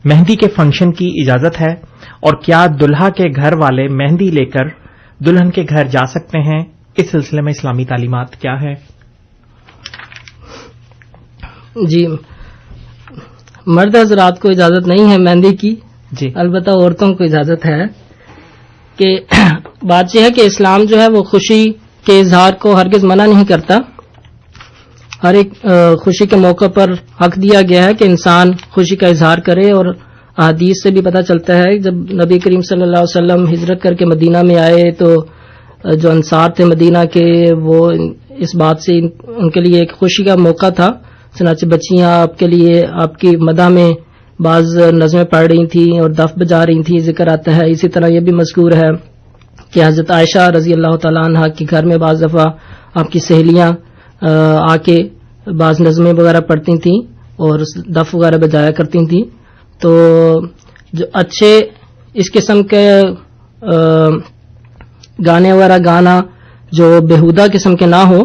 مہندی کے فنکشن کی اجازت ہے، اور کیا دلہا کے گھر والے مہندی لے کر دلہن کے گھر جا سکتے ہیں؟ اس سلسلے میں اسلامی تعلیمات کیا ہے؟ جی، مرد حضرات کو اجازت نہیں ہے مہندی کی، جی، البتہ عورتوں کو اجازت ہے۔ کہ بات یہ ہے کہ اسلام جو ہے وہ خوشی کے اظہار کو ہرگز منع نہیں کرتا، ہر ایک خوشی کے موقع پر حق دیا گیا ہے کہ انسان خوشی کا اظہار کرے، اور احادیث سے بھی پتہ چلتا ہے جب نبی کریم صلی اللہ علیہ وسلم ہجرت کر کے مدینہ میں آئے تو جو انصار تھے مدینہ کے وہ اس بات سے ان کے لیے ایک خوشی کا موقع تھا، چنانچہ بچیاں آپ کے لیے آپ کی مدح میں بعض نظمیں پڑھ رہی تھیں اور دف بجا رہی تھیں، ذکر آتا ہے۔ اسی طرح یہ بھی مذکور ہے کہ حضرت عائشہ رضی اللہ تعالیٰ عنہ کے گھر میں بعض دفعہ آپ کی سہیلیاں آ کے بعض نظمیں وغیرہ پڑھتی تھیں اور دف وغیرہ بجایا کرتی تھیں۔ تو جو اچھے اس قسم کے گانے وغیرہ گانا جو بےہودہ قسم کے نہ ہو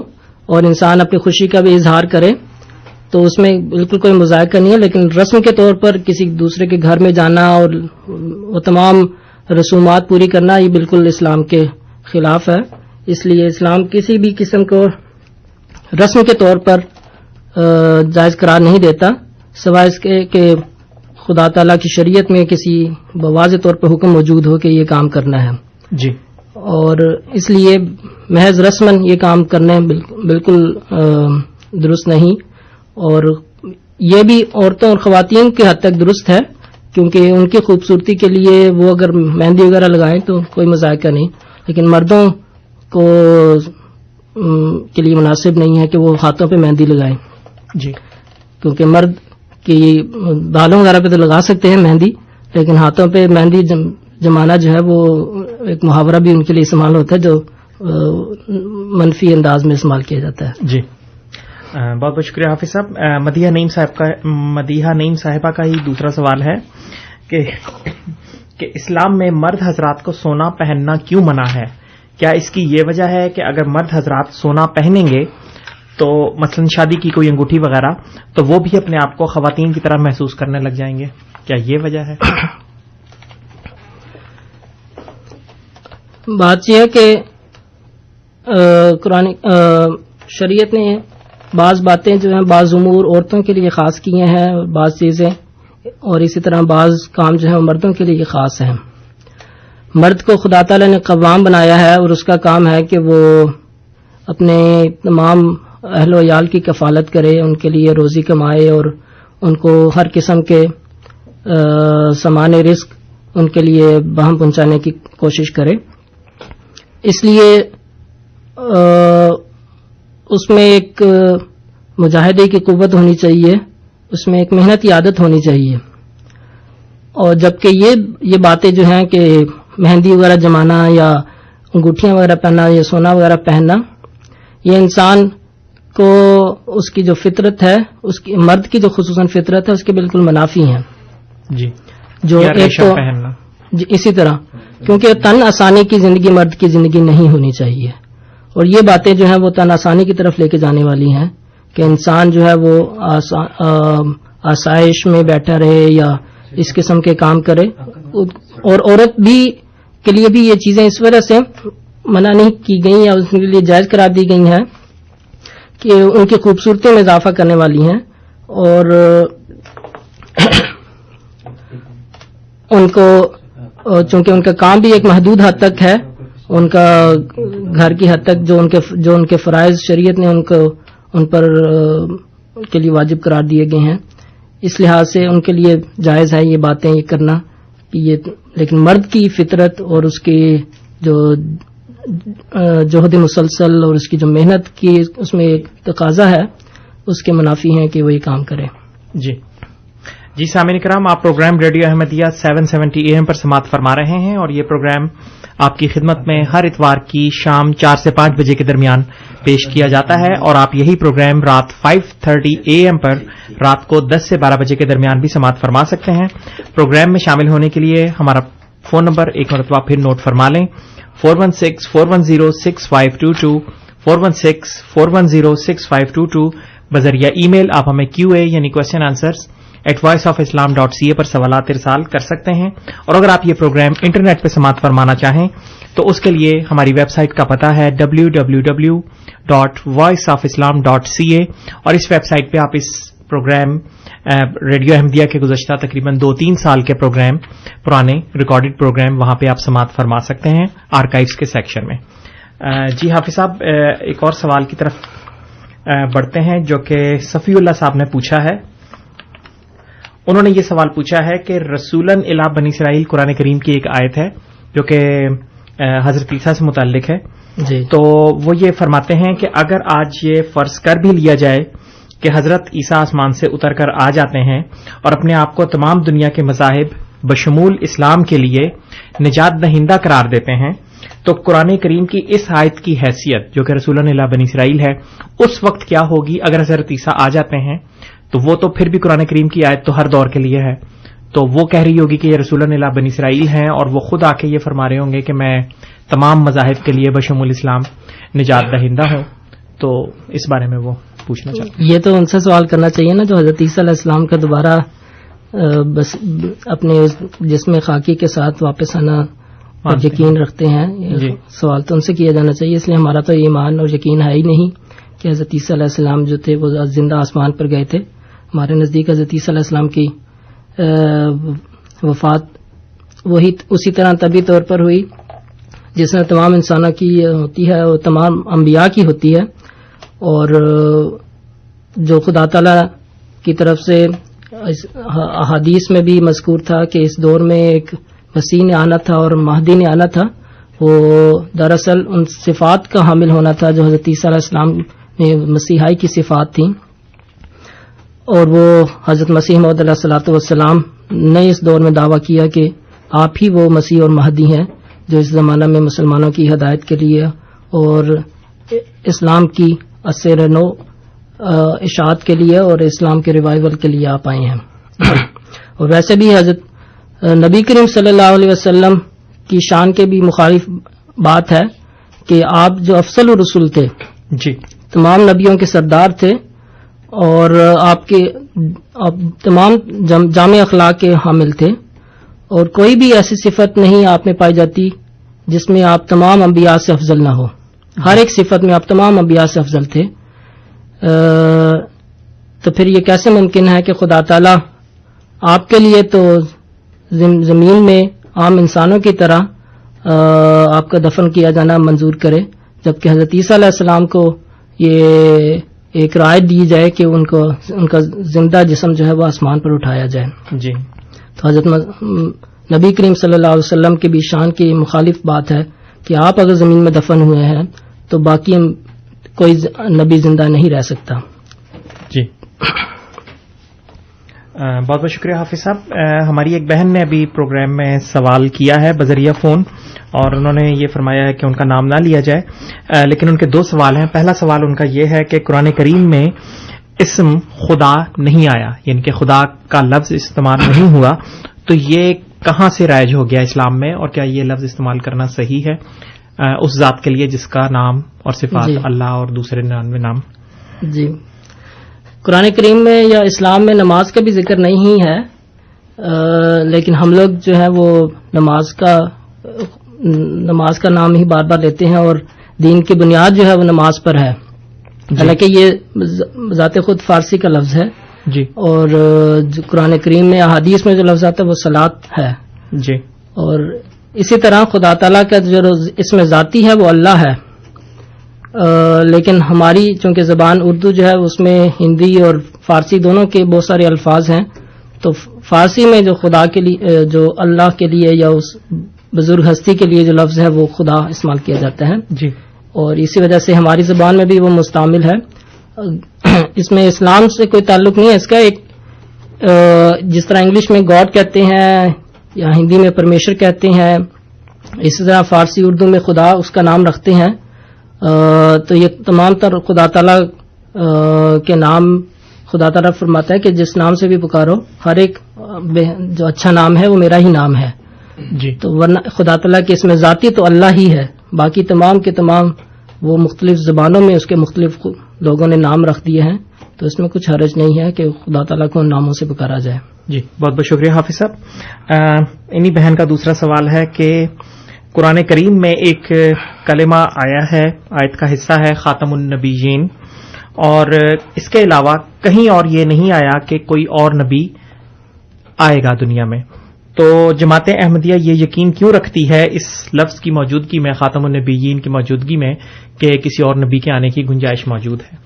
اور انسان اپنی خوشی کا بھی اظہار کرے تو اس میں بالکل کوئی مذائقہ نہیں ہے، لیکن رسم کے طور پر کسی دوسرے کے گھر میں جانا اور وہ تمام رسومات پوری کرنا یہ بالکل اسلام کے خلاف ہے۔ اس لیے اسلام کسی بھی قسم کو رسم کے طور پر جائز قرار نہیں دیتا، سوائے اس کے کہ خدا تعالیٰ کی شریعت میں کسی واضح طور پر حکم موجود ہو کہ یہ کام کرنا ہے جی، اور اس لیے محض رسمن یہ کام کرنے بالکل درست نہیں، اور یہ بھی عورتوں اور خواتین کے حد تک درست ہے کیونکہ ان کی خوبصورتی کے لیے وہ اگر مہندی وغیرہ لگائیں تو کوئی مذائقہ نہیں، لیکن مردوں کو کے لیے مناسب نہیں ہے کہ وہ ہاتھوں پہ مہندی لگائیں، جی، کیونکہ مرد کی بالوں وغیرہ پہ تو لگا سکتے ہیں مہندی، لیکن ہاتھوں پہ مہندی جمانا جو ہے وہ ایک محاورہ بھی ان کے لیے استعمال ہوتا ہے جو منفی انداز میں استعمال کیا جاتا ہے. جی بہت بہت شکریہ حافظ صاحب. مدیحہ نعیم صاحبہ کا ہی دوسرا سوال ہے کہ اسلام میں مرد حضرات کو سونا پہننا کیوں منع ہے؟ کیا اس کی یہ وجہ ہے کہ اگر مرد حضرات سونا پہنیں گے تو مثلا شادی کی کوئی انگوٹھی وغیرہ تو وہ بھی اپنے آپ کو خواتین کی طرح محسوس کرنے لگ جائیں گے؟ کیا یہ وجہ ہے؟ بات یہ ہے کہ قرآن شریعت نے بعض باتیں جو ہیں بعض امور عورتوں کے لیے خاص کیے ہیں، بعض چیزیں، اور اسی طرح بعض کام جو ہیں مردوں کے لیے خاص ہیں. مرد کو خدا تعالی نے قوام بنایا ہے اور اس کا کام ہے کہ وہ اپنے تمام اہل و عیال کی کفالت کرے، ان کے لیے روزی کمائے اور ان کو ہر قسم کے سامان رزق ان کے لیے بہم پہنچانے کی کوشش کرے. اس لیے اس میں ایک مجاہدے کی قوت ہونی چاہیے، اس میں ایک محنت کی عادت ہونی چاہیے. اور جبکہ یہ باتیں جو ہیں کہ مہندی وغیرہ جمانا یا انگوٹھیاں وغیرہ پہننا یا سونا وغیرہ پہننا، یہ انسان کو اس کی جو فطرت ہے، اس کی مرد کی جو خصوصاً فطرت ہے اس کے بالکل منافی ہیں. جی جو ایک تو جی اسی طرح کیونکہ تن آسانی کی زندگی مرد کی زندگی نہیں ہونی چاہیے، اور یہ باتیں جو ہیں وہ تن آسانی کی طرف لے کے جانے والی ہیں کہ انسان جو ہے وہ آسائش میں بیٹھا رہے یا اس قسم کے کام کرے. اور عورت بھی کے لیے بھی یہ چیزیں اس وجہ سے منع نہیں کی گئی یا اس کے لیے جائز قرار دی گئی ہیں کہ ان کی خوبصورتی میں اضافہ کرنے والی ہیں، اور ان کو چونکہ ان کا کام بھی ایک محدود حد تک ہے، ان کا گھر کی حد تک جو ان کے فرائض شریعت نے ان پر کے لیے واجب قرار دیے گئے ہیں، اس لحاظ سے ان کے لیے جائز ہے یہ باتیں یہ کرنا. لیکن مرد کی فطرت اور اس کی جو جہد مسلسل اور اس کی جو محنت کی اس میں ایک تقاضا ہے، اس کے منافی ہیں کہ وہ یہ کام کرے. جی سامعین کرام، آپ پروگرام ریڈیو احمدیہ 770 AM پر سماعت فرما رہے ہیں، اور یہ پروگرام آپ کی خدمت میں ہر اتوار کی شام 4 سے 5 بجے کے درمیان پیش کیا جاتا ہے، اور آپ یہی پروگرام رات 5:30 AM پر رات کو 10 سے 12 بجے کے درمیان بھی سماعت فرما سکتے ہیں. پروگرام میں شامل ہونے کے لیے ہمارا فون نمبر ایک مرتبہ پھر نوٹ فرما لیں: 416-410-6522 416-410-6522. بذریعہ ای میل آپ ہمیں QA یعنی کوشچن آنسرز @voiceofislam.ca پر سوالات ارسال کر سکتے ہیں. اور اگر آپ یہ پروگرام انٹرنیٹ پہ سماعت فرمانا چاہیں تو اس کے لیے ہماری ویب سائٹ کا پتہ ہے www.voiceofislam.ca، اور اس ویب سائٹ پہ آپ اس پروگرام ریڈیو احمدیہ کے گزشتہ تقریباً 2-3 سال کے پروگرام، پرانے ریکارڈڈ پروگرام وہاں پہ آپ سماعت فرما سکتے ہیں آرکائیوز کے سیکشن میں. جی حافظ صاحب، ایک اور سوال کی طرف بڑھتے ہیں جو کہ صفی اللہ صاحب نے پوچھا ہے. انہوں نے یہ سوال پوچھا ہے کہ رسولاً الی بنی اسرائیل قرآن کریم کی ایک آیت ہے جو کہ حضرت عیسیٰ سے متعلق ہے. جی. تو وہ یہ فرماتے ہیں کہ اگر آج یہ فرض کر بھی لیا جائے کہ حضرت عیسیٰ آسمان سے اتر کر آ جاتے ہیں اور اپنے آپ کو تمام دنیا کے مذاہب بشمول اسلام کے لیے نجات دہندہ قرار دیتے ہیں، تو قرآن کریم کی اس آیت کی حیثیت جو کہ رسولاً الی بنی اسرائیل ہے اس وقت کیا ہوگی؟ اگر حضرت عیسیٰ آ جاتے ہیں تو وہ تو پھر بھی قرآن کریم کی آیت تو ہر دور کے لیے ہے، تو وہ کہہ رہی ہوگی کہ یہ رسولاً الی بنی اسرائیل ہیں، اور وہ خود آ کے یہ فرما رہے ہوں گے کہ میں تمام مذاہب کے لیے بشمول اسلام نجات دہندہ ہوں. تو اس بارے میں وہ پوچھنا چاہتے ہیں. یہ تو ان سے سوال کرنا چاہیے نا جو حضرت عیسیٰ علیہ السلام کا دوبارہ بس اپنے جسم خاکی کے ساتھ واپس آنا پر یقین رکھتے ہیں. سوال تو ان سے کیا جانا چاہیے. اس لیے ہمارا تو ایمان اور یقین ہے ہی نہیں کہ حضرت عیسیٰ علیہ السلام جو تھے وہ زندہ آسمان پر گئے تھے. ہمارے نزدیک حضرت عیسیٰ علیہ السلام کی وفات وہی اسی طرح طبی طور پر ہوئی جس میں تمام انسانوں کی ہوتی ہے اور تمام انبیاء کی ہوتی ہے، اور جو خدا تعالی کی طرف سے احادیث میں بھی مذکور تھا کہ اس دور میں ایک مسیح نے آنا تھا اور مہدی نے آنا تھا، وہ دراصل ان صفات کا حامل ہونا تھا جو حضرت عیسیٰ علیہ السلام میں مسیحائی کی صفات تھیں. اور وہ حضرت مسیح موعود علیہ الصلوۃ والسلام نے اس دور میں دعویٰ کیا کہ آپ ہی وہ مسیح اور مہدی ہیں جو اس زمانہ میں مسلمانوں کی ہدایت کے لیے اور اسلام کی اثر نو اشاعت کے لیے اور اسلام کے ریوائول کے لیے آپ آئے ہیں. اور ویسے بھی حضرت نبی کریم صلی اللہ علیہ وسلم کی شان کے بھی مخالف بات ہے کہ آپ جو افضل الرسول تھے، جی، تمام نبیوں کے سردار تھے، اور آپ تمام جامع اخلاق کے حامل تھے، اور کوئی بھی ایسی صفت نہیں آپ میں پائی جاتی جس میں آپ تمام انبیاء سے افضل نہ ہو. ہر ایک صفت میں آپ تمام انبیاء سے افضل تھے. تو پھر یہ کیسے ممکن ہے کہ خدا تعالی آپ کے لیے تو زمین میں عام انسانوں کی طرح آپ کا دفن کیا جانا منظور کرے، جبکہ حضرت عیسیٰ علیہ السلام کو یہ ایک رائے دی جائے کہ ان کا زندہ جسم جو ہے وہ آسمان پر اٹھایا جائے. جی، تو حضرت نبی کریم صلی اللہ علیہ وسلم کی بھی شان کی مخالف بات ہے کہ آپ اگر زمین میں دفن ہوئے ہیں تو باقی کوئی نبی زندہ نہیں رہ سکتا. جی، بہت بہت شکریہ حافظ صاحب. ہماری ایک بہن نے ابھی پروگرام میں سوال کیا ہے بذریعہ فون، اور انہوں نے یہ فرمایا ہے کہ ان کا نام نہ لیا جائے، لیکن ان کے دو سوال ہیں. پہلا سوال ان کا یہ ہے کہ قرآن کریم میں اسم خدا نہیں آیا، یعنی کہ خدا کا لفظ استعمال نہیں ہوا، تو یہ کہاں سے رائج ہو گیا اسلام میں، اور کیا یہ لفظ استعمال کرنا صحیح ہے اس ذات کے لیے جس کا نام اور صفات اللہ اور دوسرے 99 نام؟ جی، قرآن کریم میں یا اسلام میں نماز کا بھی ذکر نہیں ہے، لیکن ہم لوگ جو ہے وہ نماز کا نام ہی بار بار لیتے ہیں، اور دین کی بنیاد جو ہے وہ نماز پر ہے. حالانکہ یہ ذات خود فارسی کا لفظ ہے. جی، اور جو قرآن کریم میں احادیث میں جو لفظ آتا ہے وہ صلاۃ ہے. جی، اور اسی طرح خدا تعالیٰ کا جو اسم ذاتی ہے وہ اللہ ہے، لیکن ہماری چونکہ زبان اردو جو ہے اس میں ہندی اور فارسی دونوں کے بہت سارے الفاظ ہیں، تو فارسی میں جو خدا کے لیے، جو اللہ کے لیے یا اس بزرگ ہستی کے لیے جو لفظ ہے وہ خدا استعمال کیا جاتا ہے. جی، اور اسی وجہ سے ہماری زبان میں بھی وہ مستعمل ہے. اس میں اسلام سے کوئی تعلق نہیں ہے اس کا. ایک جس طرح انگلش میں گاڈ کہتے ہیں یا ہندی میں پرمیشور کہتے ہیں، اسی طرح فارسی اردو میں خدا اس کا نام رکھتے ہیں. تو یہ تمام تر خدا تعالیٰ کے نام خدا تعالیٰ فرماتا ہے کہ جس نام سے بھی پکارو، ہر ایک جو اچھا نام ہے وہ میرا ہی نام ہے. جی، تو ورنہ خدا تعالیٰ کے اسم ذاتی تو اللہ ہی ہے، باقی تمام کے تمام وہ مختلف زبانوں میں اس کے مختلف لوگوں نے نام رکھ دیے ہیں، تو اس میں کچھ حرج نہیں ہے کہ خدا تعالیٰ کو ان ناموں سے پکارا جائے. جی، بہت بہت شکریہ حافظ صاحب. انہی بہن کا دوسرا سوال ہے کہ قرآن کریم میں ایک کلمہ آیا ہے، آیت کا حصہ ہے خاتم النبیین، اور اس کے علاوہ کہیں اور یہ نہیں آیا کہ کوئی اور نبی آئے گا دنیا میں. تو جماعت احمدیہ یہ یقین کیوں رکھتی ہے اس لفظ کی موجودگی میں، خاتم النبیین کی موجودگی میں، کہ کسی اور نبی کے آنے کی گنجائش موجود ہے؟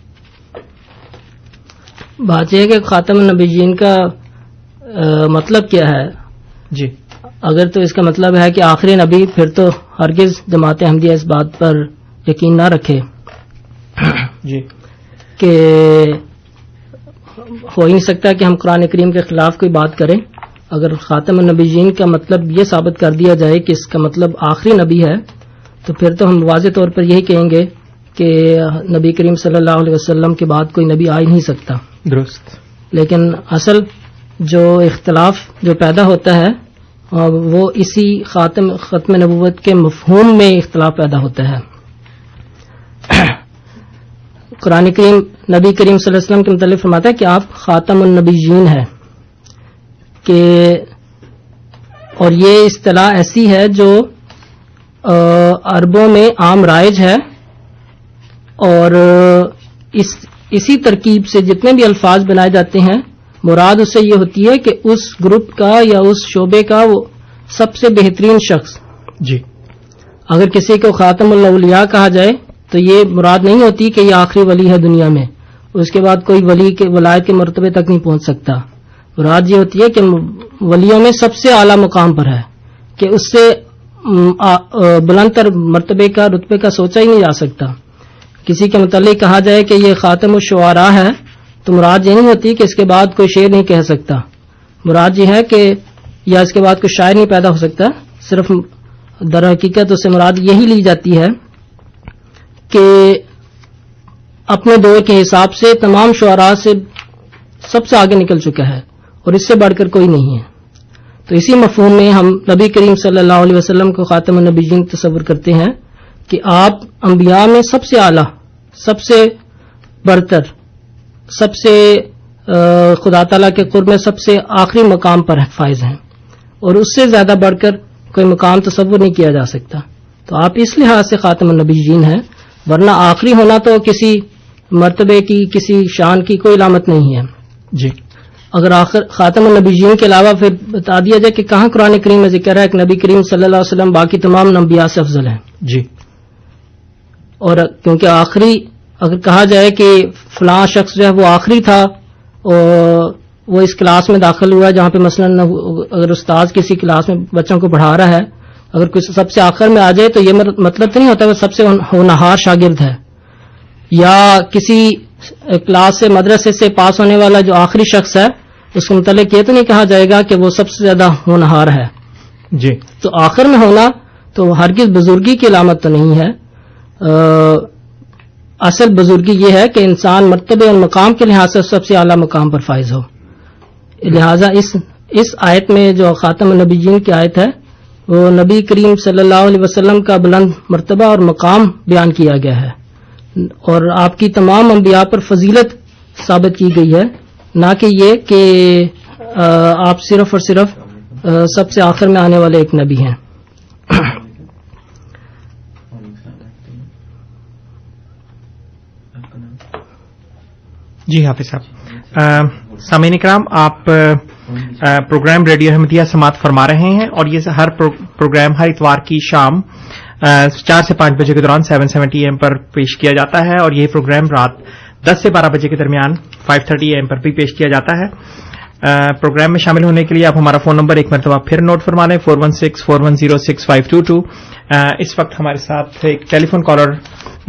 بات یہ ہے کہ خاتم النبیین کا مطلب کیا ہے. جی، اگر تو اس کا مطلب ہے کہ آخری نبی، پھر تو ہرگز جماعت احمدیہ اس بات پر یقین نہ رکھے جی، کہ ہو ہی نہیں سکتا کہ ہم قرآن کریم کے خلاف کوئی بات کریں. اگر خاتم النبیین کا مطلب یہ ثابت کر دیا جائے کہ اس کا مطلب آخری نبی ہے، تو پھر تو ہم واضح طور پر یہی کہیں گے کہ نبی کریم صلی اللہ علیہ وسلم کے بعد کوئی نبی آ ہی نہیں سکتا. درست. لیکن اصل جو اختلاف جو پیدا ہوتا ہے وہ اسی ختم نبوت کے مفہوم میں اختلاف پیدا ہوتا ہے. قرآن کریم نبی کریم صلی اللہ علیہ وسلم کے متعلق فرماتا ہے کہ آپ خاتم النبیین ہیں، کہ اور یہ اصطلاح ایسی ہے جو عربوں میں عام رائج ہے، اور اسی ترکیب سے جتنے بھی الفاظ بنائے جاتے ہیں مراد اس سے یہ ہوتی ہے کہ اس گروپ کا یا اس شعبے کا وہ سب سے بہترین شخص. جی، اگر کسی کو خاتم الاولیاء کہا جائے تو یہ مراد نہیں ہوتی کہ یہ آخری ولی ہے دنیا میں، اس کے بعد کوئی ولی کے ولایت کے مرتبے تک نہیں پہنچ سکتا. مراد یہ ہوتی ہے کہ ولیوں میں سب سے اعلیٰ مقام پر ہے، کہ اس سے بلند تر مرتبے کا رتبے کا سوچا ہی نہیں جا سکتا. کسی کے متعلق کہا جائے کہ یہ خاتم الشعراء ہے تو مراد یہ نہیں ہوتی کہ اس کے بعد کوئی شعر نہیں کہہ سکتا. مراد یہ ہے کہ یا اس کے بعد کوئی شاعر نہیں پیدا ہو سکتا. صرف در حقیقت اس سے مراد یہی لی جاتی ہے کہ اپنے دور کے حساب سے تمام شعراء سے سب سے آگے نکل چکا ہے اور اس سے بڑھ کر کوئی نہیں ہے. تو اسی مفہوم میں ہم نبی کریم صلی اللہ علیہ وسلم کو خاتم النبیین تصور کرتے ہیں کہ آپ انبیاء میں سب سے اعلیٰ، سب سے برتر، سب سے خدا تعالیٰ کے قرب میں سب سے آخری مقام پر فائز ہیں، اور اس سے زیادہ بڑھ کر کوئی مقام تصور نہیں کیا جا سکتا. تو آپ اس لحاظ سے خاتم النبیین ہیں، ورنہ آخری ہونا تو کسی مرتبے کی، کسی شان کی کوئی علامت نہیں ہے. جی، اگر آخر خاتم النبیین کے علاوہ پھر بتا دیا جائے کہ کہاں قرآن کریم میں ذکر ہے کہ نبی کریم صلی اللہ علیہ وسلم باقی تمام انبیاء سے افضل ہیں. جی، اور کیونکہ آخری اگر کہا جائے کہ فلاں شخص جو ہے وہ آخری تھا اور وہ اس کلاس میں داخل ہوا جہاں پہ مثلا اگر استاذ کسی کلاس میں بچوں کو پڑھا رہا ہے، اگر کوئی سب سے آخر میں آ جائے تو یہ مطلب تو نہیں ہوتا وہ سب سے ہونہار شاگرد ہے، یا کسی کلاس سے مدرسے سے پاس ہونے والا جو آخری شخص ہے اس کے متعلق یہ تو نہیں کہا جائے گا کہ وہ سب سے زیادہ ہونہار ہے. جی، تو آخر میں ہونا تو ہرگز بزرگی کی علامت تو نہیں ہے. اصل بزرگی یہ ہے کہ انسان مرتبے اور مقام کے لحاظ سے سب سے اعلیٰ مقام پر فائز ہو. لہذا اس آیت میں جو خاتم النبیین کی آیت ہے وہ نبی کریم صلی اللہ علیہ وسلم کا بلند مرتبہ اور مقام بیان کیا گیا ہے، اور آپ کی تمام انبیاء پر فضیلت ثابت کی گئی ہے، نہ کہ یہ کہ آپ صرف اور صرف سب سے آخر میں آنے والے ایک نبی ہیں. جی حافظ صاحب. سامعین کرام، آپ پروگرام ریڈیو احمدیہ سماعت فرما رہے ہیں، اور یہ ہر پروگرام ہر اتوار کی شام 4 سے 5 بجے کے دوران 770 AM پر پیش کیا جاتا ہے، اور یہ پروگرام رات 10 سے 12 بجے کے درمیان 5:30 AM پر بھی پیش کیا جاتا ہے. پروگرام میں شامل ہونے کے لیے آپ ہمارا فون نمبر ایک مرتبہ پھر نوٹ فرما لیں، 4164106522. اس وقت ہمارے ساتھ ایک ٹیلی فون کالر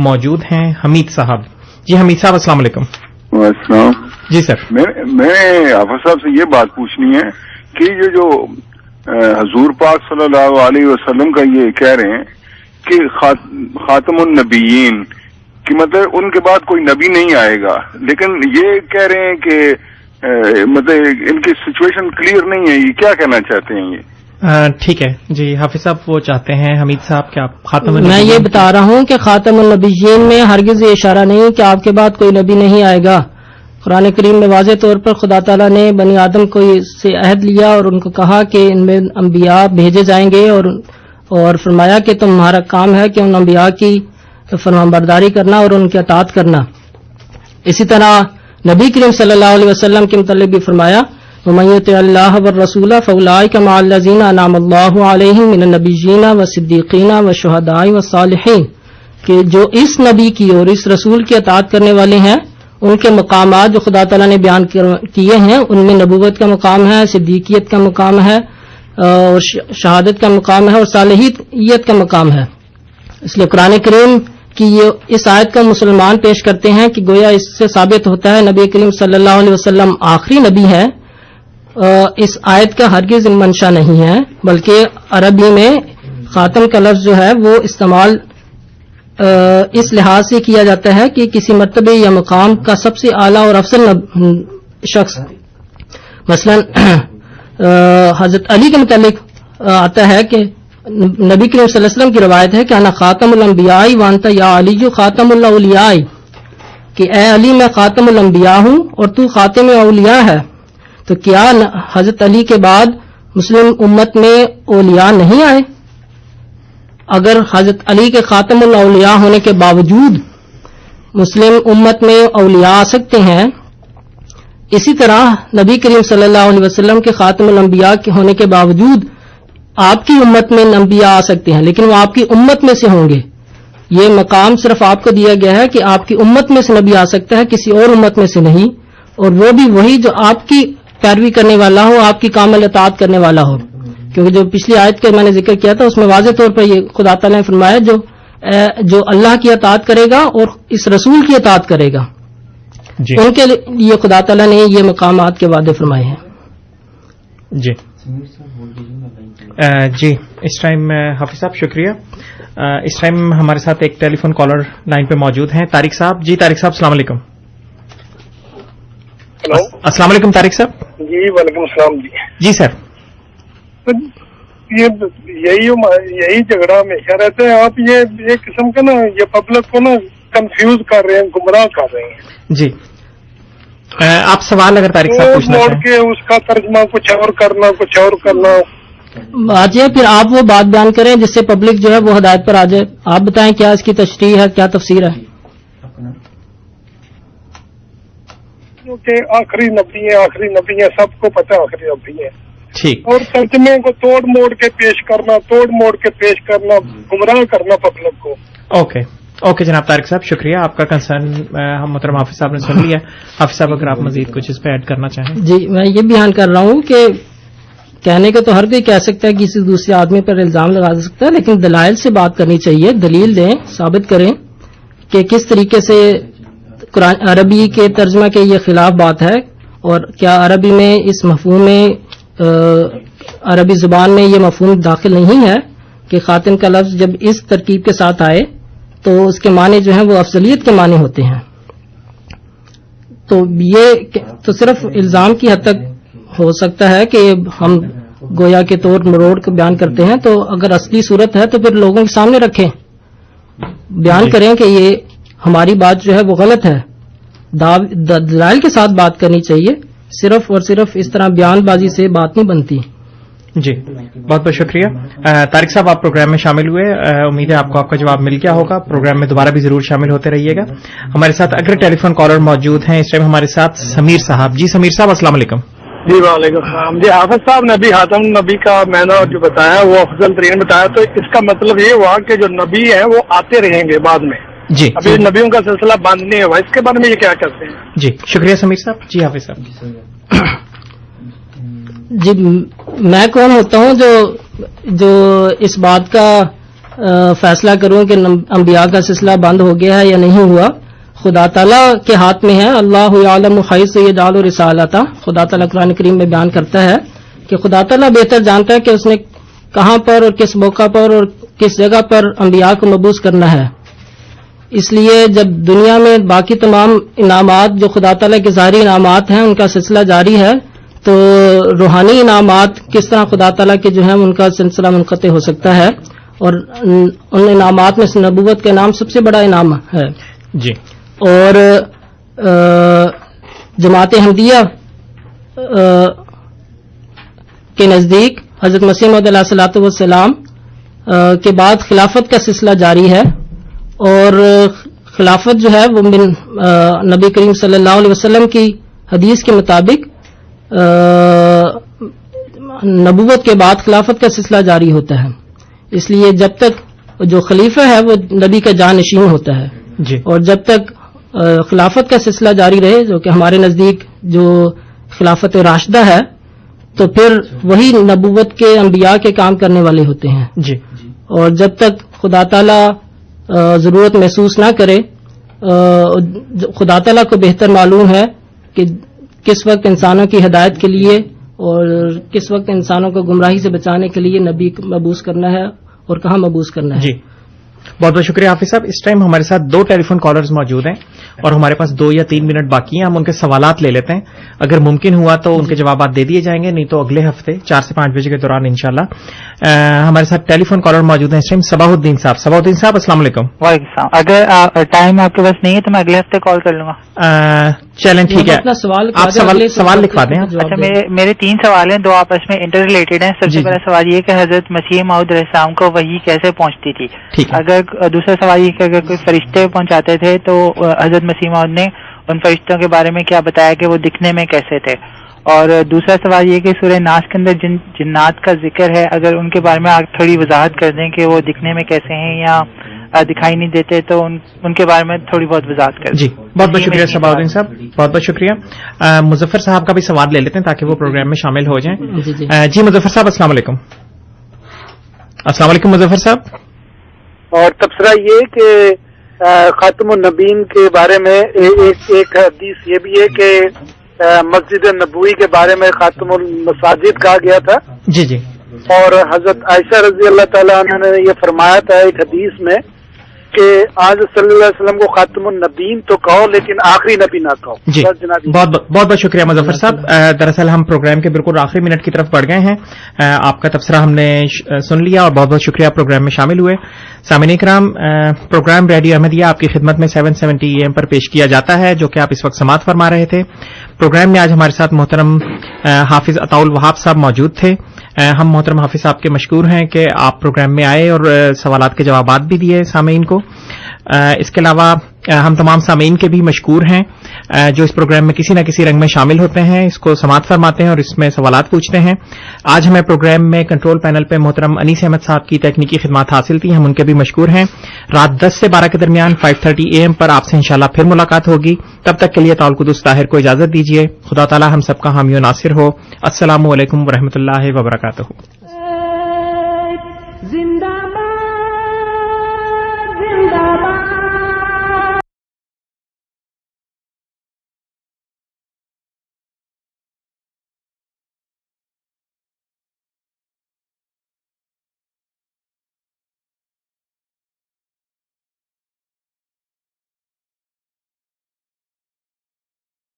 موجود ہیں، حمید صاحب. جی حمید صاحب، السلام علیکم. السلام. جی سر. میں حافظ صاحب سے یہ بات پوچھنی ہے کہ یہ جو حضور پاک صلی اللہ علیہ وسلم کا یہ کہہ رہے ہیں کہ خاتم النبیین کہ مطلب ان کے بعد کوئی نبی نہیں آئے گا، لیکن یہ کہہ رہے ہیں کہ مطلب ان کی سچویشن کلیئر نہیں ہے، یہ کیا کہنا چاہتے ہیں یہ؟ ٹھیک ہے جی حافظ صاحب، وہ چاہتے ہیں حمید صاحب کہ آپ خاتم میں یہ بتا رہا ہوں کہ خاتم النبیین میں ہرگز یہ اشارہ نہیں کہ آپ کے بعد کوئی نبی نہیں آئے گا. قرآن کریم میں واضح طور پر خدا تعالیٰ نے بنی آدم کو سے عہد لیا اور ان کو کہا کہ ان میں انبیاء بھیجے جائیں گے، اور فرمایا کہ تمہارا کام ہے کہ ان انبیاء کی فرمانبرداری کرنا اور ان کی اطاعت کرنا. اسی طرح نبی کریم صلی اللہ علیہ وسلم کے متعلق بھی فرمایا وَمَن يُطِعِ اللَّهَ وَالرَّسُولَ فَأُولَٰئِكَ مَعَ الَّذِينَ أَنْعَمَ اللَّهُ عَلَيْهِم مِّنَ النَّبِيِّينَ وَالصِّدِّيقِينَ وَالشُّهَدَاءِ وَالصَّالِحِينَ، کہ جو اس نبی کی اور اس رسول کی اطاعت کرنے والے ہیں ان کے مقامات جو خدا تعالیٰ نے بیان کیے ہیں ان میں نبوت کا مقام ہے، صدیقیت کا مقام ہے، اور شہادت کا مقام ہے، اور صالحیت کا مقام ہے. اس لیے قرآن کریم کی یہ اس آیت کا مسلمان پیش کرتے ہیں کہ گویا اس سے ثابت ہوتا ہے نبی کریم صلی اللہ علیہ وسلم آخری نبی ہے. اس آیت کا ہرگز منشا نہیں ہے، بلکہ عربی میں خاتم کا لفظ جو ہے وہ استعمال اس لحاظ سے کیا جاتا ہے کہ کسی مرتبے یا مقام کا سب سے اعلیٰ اور افضل شخص. مثلا حضرت علی کے متعلق آتا ہے کہ نبی کریم صلی اللہ علیہ وسلم کی روایت ہے کہ انا خاتم الانبیاء وانت یا علی خاتم الاولیاء، کہ اے علی میں خاتم الانبیاء ہوں اور تو خاتم اولیاء ہے. تو کیا حضرت علی کے بعد مسلم امت میں اولیاء نہیں آئے؟ اگر حضرت علی کے خاتم الاولیاء ہونے کے باوجود مسلم امت میں اولیاء آ سکتے ہیں، اسی طرح نبی کریم صلی اللہ علیہ وسلم کے خاتم الانبیاء کے ہونے کے باوجود آپ کی امت میں انبیاء آ سکتے ہیں، لیکن وہ آپ کی امت میں سے ہوں گے. یہ مقام صرف آپ کو دیا گیا ہے کہ آپ کی امت میں سے نبی آ سکتا ہے، کسی اور امت میں سے نہیں، اور وہ بھی وہی جو آپ کی پیروی کرنے والا ہو، آپ کی کامل اطاعت کرنے والا ہو. کیونکہ جو پچھلی آیت کا میں نے ذکر کیا تھا اس میں واضح طور پر یہ خدا تعالیٰ نے فرمایا جو اللہ کی اطاعت کرے گا اور اس رسول کی اطاعت کرے گا. جی ان کے لیے خدا تعالیٰ نے یہ مقامات کے وعدے فرمائے ہیں. جی جی اس ٹائم حافظ صاحب شکریہ. اس ٹائم ہمارے ساتھ ایک ٹیلی فون کالر لائن پہ موجود ہیں، طارق صاحب. جی طارق صاحب السلام علیکم. ہلو السلام علیکم طارق صاحب. جی وعلیکم السلام. جی سر. یہی جھگڑا ہمیشہ رہتا ہے. آپ یہ ایک قسم کا نا یہ پبلک کو نا کنفیوز کر رہے ہیں، گمراہ کر رہے ہیں. جی آپ سوال اگر طارق صاحب پوچھنا موڑ چاہیں. کے اس کا ترجمہ کچھ اور کرنا، کچھ اور کرنا. آ جائے پھر آپ وہ بات بیان کریں جس سے پبلک جو ہے وہ ہدایت پر آ جائے. آپ بتائیں کیا اس کی تشریح ہے، کیا تفسیر ہے. کیونکہ آخری نبی ہیں، سب کو پتہ آخری نبی ہے. ٹھیک. اور ترجمے کو توڑ موڑ کے پیش کرنا، گمراہ کرنا پبلک کو. اوکے جناب طارق صاحب شکریہ. آپ کا کنسرن ہم محترم حافظ صاحب نے سن لیا. حافظ صاحب اگر آپ مزید کچھ اس پہ ایڈ کرنا چاہیں. جی میں یہ بیان کر رہا ہوں کہ کہنے کا تو ہر کوئی کہہ سکتا ہے، کسی دوسرے آدمی پر الزام لگا سکتا ہے، لیکن دلائل سے بات کرنی چاہیے. دلیل دیں، ثابت کریں کہ کس طریقے سے قرآن عربی کے ترجمہ کے یہ خلاف بات ہے، اور کیا عربی میں اس مفہوم میں عربی زبان میں یہ مفہوم داخل نہیں ہے کہ خاتن کا لفظ جب اس ترکیب کے ساتھ آئے تو اس کے معنی جو ہیں وہ افضلیت کے معنی ہوتے ہیں. تو یہ تو صرف الزام کی حد تک ہو سکتا ہے کہ ہم گویا کے طور مروڑ کو بیان کرتے ہیں. تو اگر اصلی صورت ہے تو پھر لوگوں کے سامنے رکھیں، بیان کریں کہ یہ ہماری بات جو ہے وہ غلط ہے. دلائل کے ساتھ بات کرنی چاہیے. صرف اور صرف اس طرح بیان بازی سے بات نہیں بنتی. جی بہت بہت شکریہ. طارق صاحب آپ پروگرام میں شامل ہوئے، امید ہے آپ کو آپ کا جواب مل گیا ہوگا. پروگرام میں دوبارہ بھی ضرور شامل ہوتے رہیے گا. ہمارے ساتھ اگر ٹیلی فون کالر موجود ہیں اس ٹائم ہمارے ساتھ سمیر صاحب. جی سمیر صاحب السلام علیکم. جی وعلیکم السلام. جی حافظ صاحب نبی خاتم نبی کا میں نے جو بتایا وہ افضل ترین بتایا، تو اس کا مطلب یہ ہوا کہ جو نبی ہیں وہ آتے رہیں گے بعد میں. جی ابھی نبیوں کا سلسلہ بند نہیں ہوا. اس کے بارے میں یہ کیا کرتے ہیں؟ جی شکریہ سمیر صاحب. جی حافظ صاحب. جی میں کون ہوتا ہوں جو اس بات کا فیصلہ کروں کہ انبیاء کا سلسلہ بند ہو گیا ہے یا نہیں ہوا. خدا تعالیٰ کے ہاتھ میں ہے. اللہ یعلم حیث یجعل رسالتہ. خدا تعالیٰ قرآن کریم میں بیان کرتا ہے کہ خدا تعالیٰ بہتر جانتا ہے کہ اس نے کہاں پر اور کس موقع پر اور کس جگہ پر انبیاء کو مبعوث کرنا ہے. اس لیے جب دنیا میں باقی تمام انعامات جو خدا تعالیٰ کے ظاہری انعامات ہیں ان کا سلسلہ جاری ہے، تو روحانی انعامات کس طرح خدا تعالیٰ کے جو ہیں ان کا سلسلہ منقطع ہو سکتا ہے. اور ان انعامات میں سے نبوت کا انعام سب سے بڑا انعام ہے. جی اور جماعت احمدیہ کے نزدیک حضرت مسیح موعود علیہ الصلوۃ والسلام کے بعد خلافت کا سلسلہ جاری ہے. اور خلافت جو ہے وہ نبی کریم صلی اللہ علیہ وسلم کی حدیث کے مطابق نبوت کے بعد خلافت کا سلسلہ جاری ہوتا ہے. اس لیے جب تک جو خلیفہ ہے وہ نبی کا جانشین ہوتا ہے. جی اور جب تک خلافت کا سلسلہ جاری رہے، جو کہ ہمارے نزدیک جو خلافت راشدہ ہے، تو پھر وہی نبوت کے انبیاء کے کام کرنے والے ہوتے ہیں. جی اور جب تک خدا تعالیٰ ضرورت محسوس نہ کرے، خدا تعالیٰ کو بہتر معلوم ہے کہ کس وقت انسانوں کی ہدایت کے لیے اور کس وقت انسانوں کو گمراہی سے بچانے کے لیے نبی مبعوث کرنا ہے اور کہاں مبعوث کرنا ہے. جی بہت بہت شکریہ حافظ صاحب. اس ٹائم ہمارے ساتھ 2 ٹیلی فون کالرز موجود ہیں اور ہمارے پاس 2 یا 3 منٹ باقی ہیں. ہم ان کے سوالات لے لیتے ہیں. اگر ممکن ہوا تو ان کے جوابات دے دیے جائیں گے، نہیں تو اگلے ہفتے 4 سے 5 بجے کے دوران انشاءاللہ. ہمارے ساتھ ٹیلی فون کالر موجود ہیں اس ٹائم. صباح الدین صاحب. صباح الدین صاحب السلام علیکم. وعلیکم السلام. اگر ٹائم آپ کے پاس نہیں ہے تو میں اگلے ہفتے کال کر لوں گا. چلیں ٹھیک ہے، آپ سوال لکھوا دیں. اچھا میرے 3 سوال ہیں، 2 آپس میں انٹر ریلیٹڈ ہیں. سب سے پہلا سوال یہ کہ حضرت مسیح موعود علیہ السلام کو وحی کیسے پہنچتی تھی؟ اگر دوسرا سوال یہ کہ اگر کوئی فرشتے پہنچاتے تھے تو حضرت مسیح موعود نے ان فرشتوں کے بارے میں کیا بتایا کہ وہ دکھنے میں کیسے تھے؟ اور دوسرا سوال یہ کہ سورہ ناس کے اندر جن جنات کا ذکر ہے، اگر ان کے بارے میں آپ تھوڑی وضاحت کر دیں کہ وہ دکھنے میں کیسے ہیں یا دکھائی نہیں دیتے، تو ان کے بارے میں تھوڑی بہت وضاحت کر دیں. جی بہت بہت شکریہ صباح الدین صاحب، بہت بہت شکریہ. مظفر صاحب کا بھی سوال لے لیتے ہیں تاکہ وہ پروگرام میں شامل ہو جائیں. جی مظفر صاحب السلام علیکم. السلام علیکم مظفر صاحب. اور تبصرہ یہ کہ خاتم النبیین کے بارے میں ایک حدیث یہ بھی ہے کہ مسجد نبوی کے بارے میں خاتم المساجد کہا گیا تھا. جی جی. اور حضرت عائشہ رضی اللہ تعالیٰ عنہ نے یہ فرمایا تھا ایک حدیث میں کہ آج صلی اللہ علیہ وسلم کو خاتم النبیین تو کہو لیکن آخری نبی نہ کہو. جی بہت بہت شکریہ مظفر صاحب. دراصل ہم پروگرام کے بالکل آخری منٹ کی طرف بڑھ گئے ہیں. آپ کا تبصرہ ہم نے سن لیا اور بہت بہت شکریہ پروگرام میں شامل ہوئے. سامعین اکرام، پروگرام ریڈیو احمدیہ آپ کی خدمت میں 770 AM پر پیش کیا جاتا ہے، جو کہ آپ اس وقت سماعت فرما رہے تھے. پروگرام میں آج ہمارے ساتھ محترم حافظ عطاء الوہاب صاحب موجود تھے. ہم محترم حافظ صاحب کے مشکور ہیں کہ آپ پروگرام میں آئے اور سوالات کے جوابات بھی دیے سامعین کو. اس کے علاوہ ہم تمام سامعین کے بھی مشکور ہیں جو اس پروگرام میں کسی نہ کسی رنگ میں شامل ہوتے ہیں، اس کو سماعت فرماتے ہیں اور اس میں سوالات پوچھتے ہیں. آج ہمیں پروگرام میں کنٹرول پینل پہ محترم انیس احمد صاحب کی تکنیکی خدمات حاصل تھیں، ہم ان کے بھی مشکور ہیں. رات 10 سے 12 کے درمیان 5:30 AM پر آپ سے انشاءاللہ پھر ملاقات ہوگی. تب تک کے لیے طاول قدس طاہر کو اجازت دیجیے. خدا تعالی ہم سب کا حامی و ناصر ہو. السلام علیکم ورحمۃ اللہ وبرکاتہ.